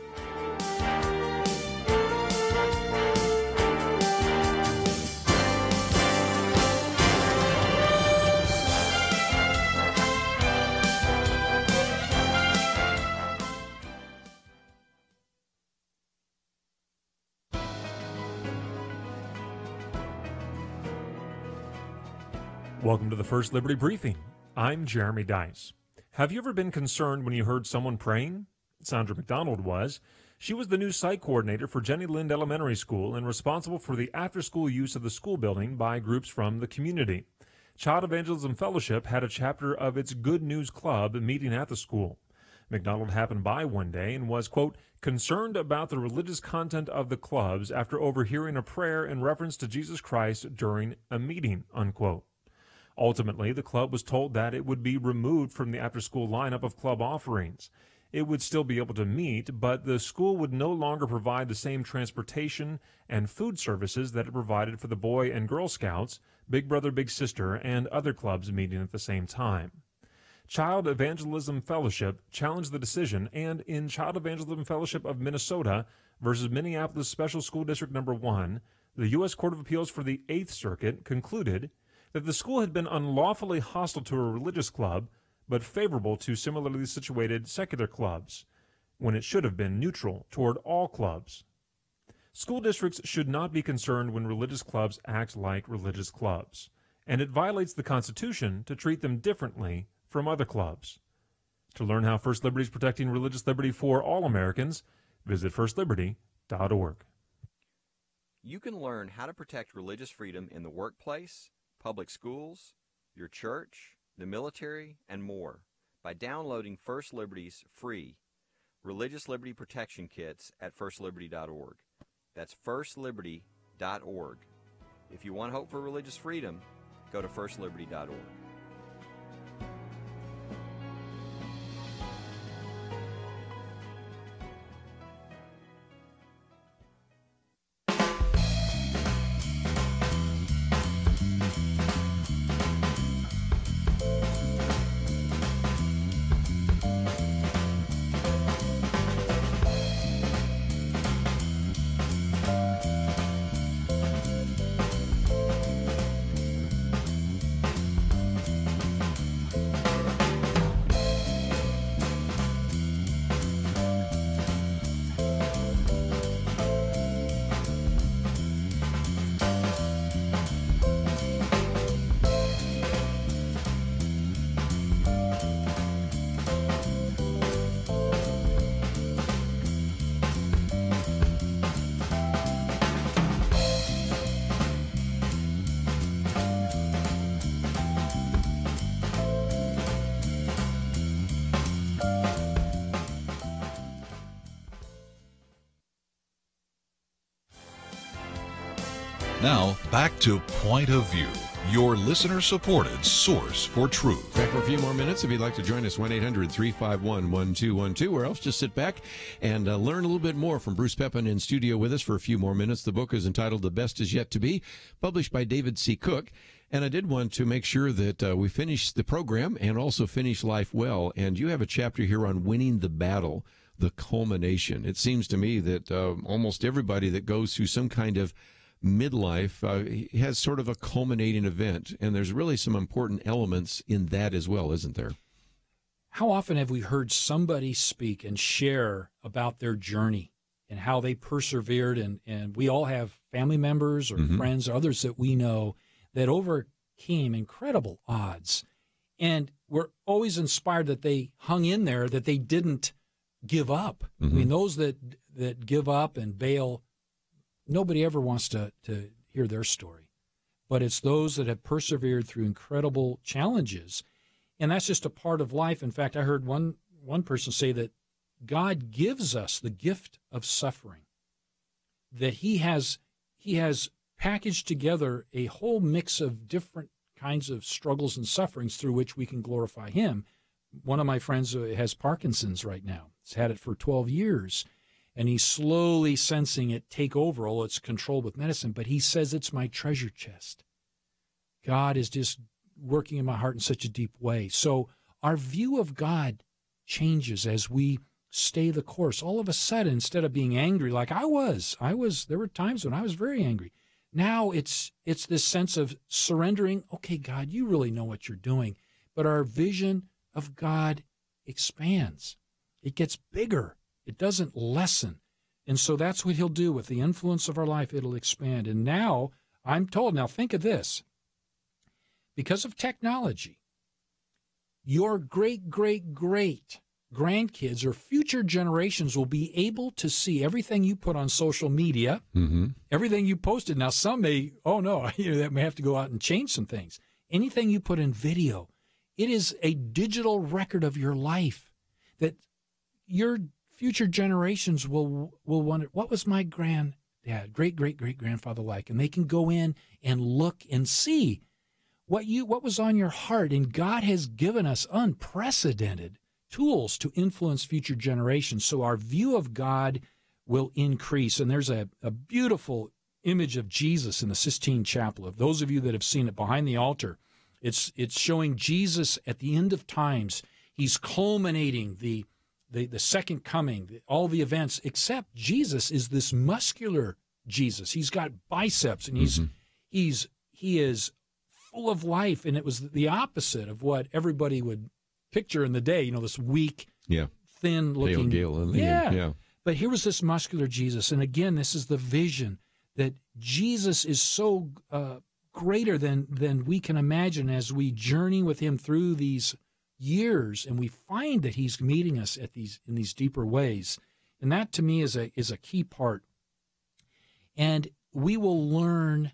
Welcome to the First Liberty Briefing. I'm Jeremy Dice. Have you ever been concerned when you heard someone praying? Sandra McDonald was. She was the new site coordinator for Jenny Lind Elementary School and responsible for the after-school use of the school building by groups from the community. Child Evangelism Fellowship had a chapter of its Good News Club meeting at the school. McDonald happened by one day and was, quote, concerned about the religious content of the clubs after overhearing a prayer in reference to Jesus Christ during a meeting, unquote. Ultimately, the club was told that it would be removed from the after-school lineup of club offerings. It would still be able to meet, but the school would no longer provide the same transportation and food services that it provided for the Boy and Girl Scouts, Big Brother Big Sister, and other clubs meeting at the same time. Child Evangelism Fellowship challenged the decision, and in Child Evangelism Fellowship of Minnesota versus Minneapolis Special School District No. 1, the U.S. Court of Appeals for the Eighth Circuit concluded that the school had been unlawfully hostile to a religious club, but favorable to similarly situated secular clubs, when it should have been neutral toward all clubs. School districts should not be concerned when religious clubs act like religious clubs, and it violates the Constitution to treat them differently from other clubs. To learn how First Liberty is protecting religious liberty for all Americans, visit firstliberty.org. You can learn how to protect religious freedom in the workplace, public schools, your church, the military, and more by downloading First Liberty's free Religious Liberty Protection Kits at firstliberty.org. That's firstliberty.org. If you want hope for religious freedom, go to firstliberty.org. Now, back to Point of View, your listener-supported source for truth. Back for a few more minutes. If you'd like to join us, 1-800-351-1212, or else just sit back and learn a little bit more from Bruce Peppin in studio with us for a few more minutes. The book is entitled The Best Is Yet to Be, published by David C. Cook. And I did want to make sure that we finish the program and also finish life well. And you have a chapter here on winning the battle, the culmination. It seems to me that almost everybody that goes through some kind of midlife has sort of a culminating event, and there's really some important elements in that as well, isn't there? How often have we heard somebody speak and share about their journey and how they persevered, and we all have family members or friends or others that we know that overcame incredible odds And we're always inspired that they hung in there, that they didn't give up. Mm-hmm. I mean, those that give up and bail, nobody ever wants to hear their story. But it's those that have persevered through incredible challenges. And that's just a part of life. In fact, I heard one person say that God gives us the gift of suffering, that he has packaged together a whole mix of different kinds of struggles and sufferings through which we can glorify him. One of my friends has Parkinson's right now. He's had it for 12 years, and he's slowly sensing it take over. Oh, it's controlled with medicine, but he says it's my treasure chest. God is just working in my heart in such a deep way. So our view of God changes as we stay the course. All of a sudden, instead of being angry like I was, there were times when I was very angry. Now it's this sense of surrendering. Okay, God, you really know what you're doing. But our vision of God expands. It gets bigger. It doesn't lessen. And so that's what he'll do with the influence of our life. It'll expand. And now I'm told, now think of this. Because of technology, your great grandkids or future generations will be able to see everything you put on social media, everything you posted. Now, some may, that may have to go out and change some things. Anything you put in video, it is a digital record of your life that your future generations will wonder, what was my granddad, great-great-great-grandfather like? And they can go in and look and see what was on your heart. And God has given us unprecedented tools to influence future generations. So our view of God will increase. And there's a beautiful image of Jesus in the Sistine Chapel. Of those of you that have seen it behind the altar, it's showing Jesus at the end of times. He's culminating the second coming, all the events, except Jesus is this muscular Jesus. He's got biceps, and he is full of life. And it was the opposite of what everybody would picture in the day, this weak, thin-looking. Yeah. But here was this muscular Jesus. And again, this is the vision that Jesus is so greater than we can imagine as we journey with him through these years, and we find that he's meeting us in these deeper ways. And that, to me, is a key part. And we will learn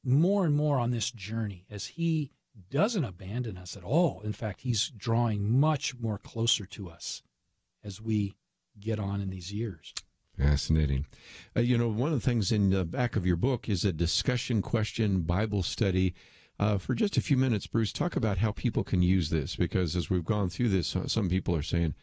more and more on this journey as he doesn't abandon us at all. In fact, he's drawing much more closer to us as we get on in these years. Fascinating. One of the things in the back of your book is a discussion question Bible study. For just a few minutes, Bruce, talk about how people can use this, because as we've gone through this, some people are saying,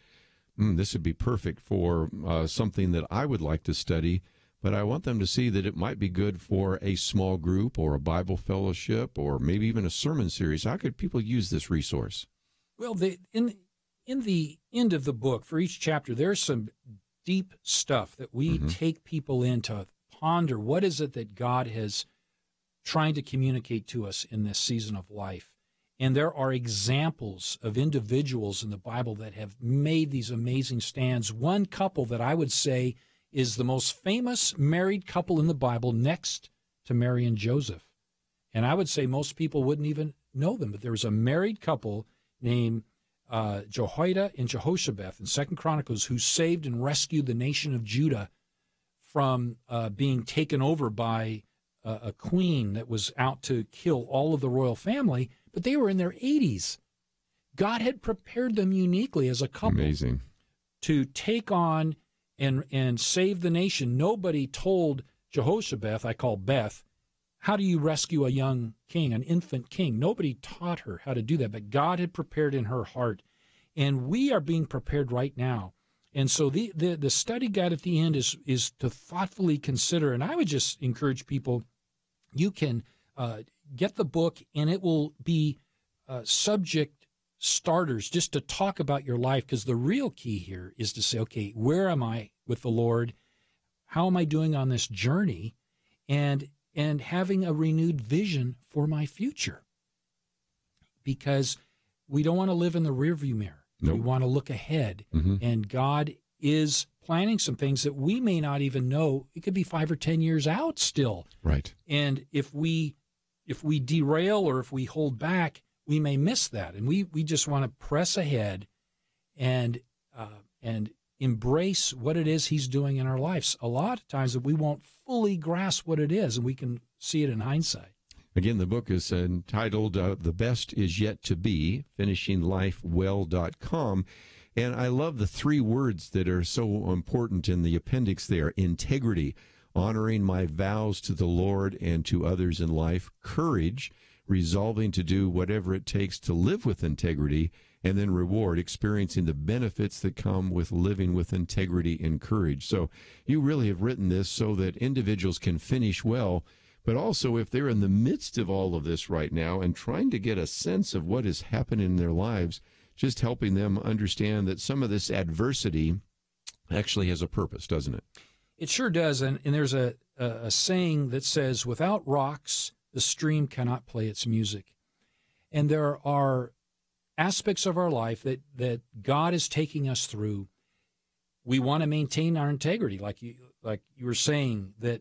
this would be perfect for something that I would like to study, but I want them to see that it might be good for a small group or a Bible fellowship or maybe even a sermon series. How could people use this resource? Well, in the end of the book, for each chapter, there's some deep stuff that we take people in to ponder. What is it that God has trying to communicate to us in this season of life? And there are examples of individuals in the Bible that have made these amazing stands. One couple that I would say is the most famous married couple in the Bible, next to Mary and Joseph. And I would say most people wouldn't even know them, but there was a married couple named Jehoiada and Jehoshabeth in 2 Chronicles who saved and rescued the nation of Judah from being taken over by a queen that was out to kill all of the royal family, but they were in their 80s. God had prepared them uniquely as a couple to take on and save the nation. Nobody told Jehoshabeth, I call Beth, how do you rescue a young king, an infant king? Nobody taught her how to do that, but God had prepared in her heart. And we are being prepared right now. And so the study guide at the end is to thoughtfully consider, and I would just encourage people, you can get the book, and it will be subject starters just to talk about your life, because the real key here is to say, okay, where am I with the Lord? How am I doing on this journey? And having a renewed vision for my future. Because we don't want to live in the rearview mirror. Nope. We want to look ahead. And God is planning some things that we may not even know. It could be 5 or 10 years out still. Right. And if we derail or if we hold back, we may miss that, and we just want to press ahead and embrace what it is he's doing in our lives. A lot of times we won't fully grasp what it is, and we can see it in hindsight. Again, the book is entitled The Best Is Yet to Be, FinishingLifeWell.com. And I love the three words that are so important in the appendix there: integrity, honoring my vows to the Lord and to others in life; courage, resolving to do whatever it takes to live with integrity; and then reward, experiencing the benefits that come with living with integrity and courage. So you really have written this so that individuals can finish well, but also if they're in the midst of all of this right now and trying to get a sense of what is happening in their lives, just helping them understand that some of this adversity actually has a purpose, doesn't it? It sure does, and there's a saying that says, without rocks, the stream cannot play its music. And there are aspects of our life that God is taking us through. We want to maintain our integrity, like you were saying, that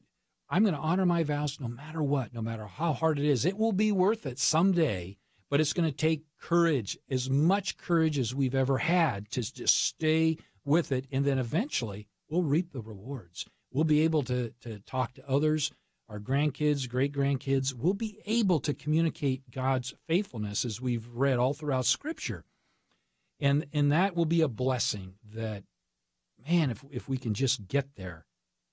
I'm going to honor my vows no matter what, no matter how hard it is. It will be worth it someday, but it's going to take courage, as much courage as we've ever had, to just stay with it, and then eventually we'll reap the rewards. We'll be able to talk to others, our grandkids, great-grandkids. We'll be able to communicate God's faithfulness, as we've read all throughout Scripture. And that will be a blessing that, man, if we can just get there,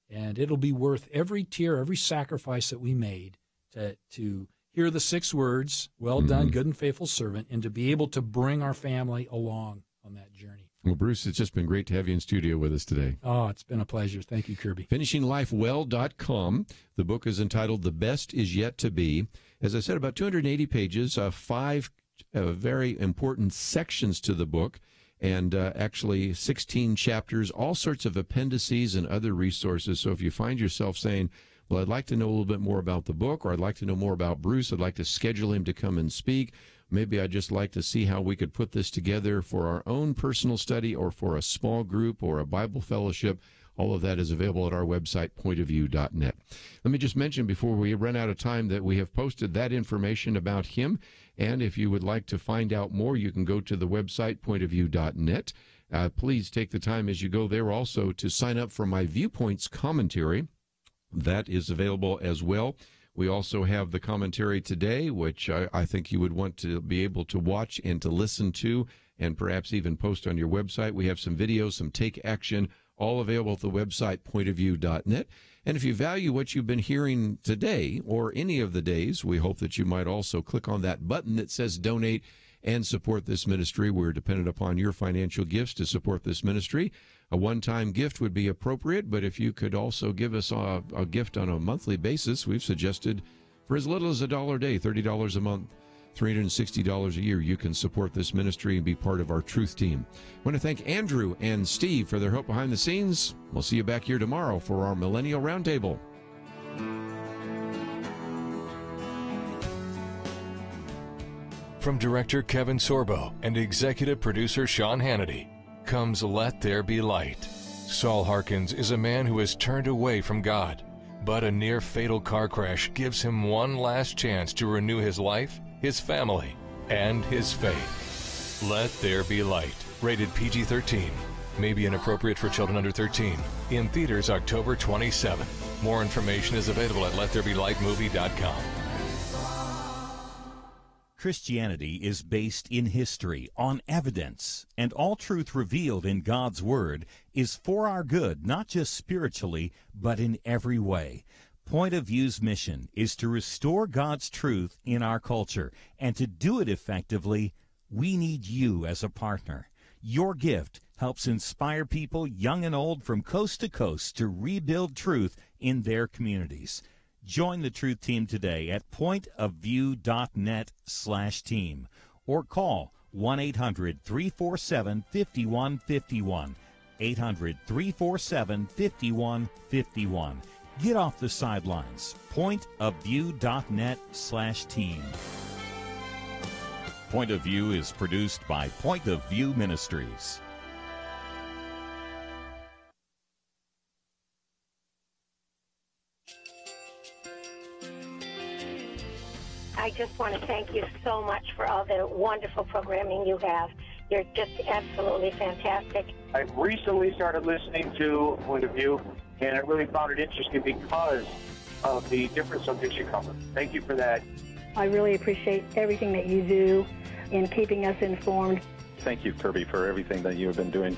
and it'll be worth every tear, every sacrifice that we made to hear the 6 words, well done, good and faithful servant, and to be able to bring our family along on that journey. Well, Bruce, it's just been great to have you in studio with us today. Oh, it's been a pleasure. Thank you, Kirby. FinishingLifeWell.com. The book is entitled The Best Is Yet to Be. As I said, about 280 pages, 5 very important sections to the book, and actually 16 chapters, all sorts of appendices and other resources. So if you find yourself saying, well, I'd like to know a little bit more about the book, or I'd like to know more about Bruce, I'd like to schedule him to come and speak, maybe I'd just like to see how we could put this together for our own personal study or for a small group or a Bible fellowship, all of that is available at our website, pointofview.net. Let me just mention before we run out of time that we have posted that information about him, and if you would like to find out more, you can go to the website, pointofview.net. Please take the time as you go there also to sign up for my Viewpoints commentary. That is available as well. We also have the commentary today, which I think you would want to be able to watch and to listen to, and perhaps even post on your website. We have some videos, some take action, all available at the website, pointofview.net. And if you value what you've been hearing today or any of the days, we hope that you might also click on that button that says donate and support this ministry. We're dependent upon your financial gifts to support this ministry. A one-time gift would be appropriate, but if you could also give us a gift on a monthly basis, we've suggested for as little as $1 a day, $30 a month, $360 a year, you can support this ministry and be part of our truth team. I want to thank Andrew and Steve for their help behind the scenes. We'll see you back here tomorrow for our Millennial Roundtable. From director Kevin Sorbo and executive producer Sean Hannity comes Let There Be Light. Saul Harkins is a man who has turned away from God, but a near-fatal car crash gives him one last chance to renew his life, his family, and his faith. Let There Be Light, rated PG-13. May be inappropriate for children under 13. In theaters October 27. More information is available at LetThereBeLightMovie.com. Christianity is based in history, on evidence, and all truth revealed in God's Word is for our good, not just spiritually, but in every way. Point of View's mission is to restore God's truth in our culture, and to do it effectively, we need you as a partner. Your gift helps inspire people, young and old, from coast to coast to rebuild truth in their communities. Join the Truth Team today at pointofview.net/team or call 1-800-347-5151, 800-347-5151. Get off the sidelines. pointofview.net/team. Point of View is produced by Point of View Ministries. I just want to thank you so much for all the wonderful programming you have. You're just absolutely fantastic. I recently started listening to Point of View, and I really found it interesting because of the different subjects you cover. Thank you for that. I really appreciate everything that you do in keeping us informed. Thank you, Kirby, for everything that you have been doing.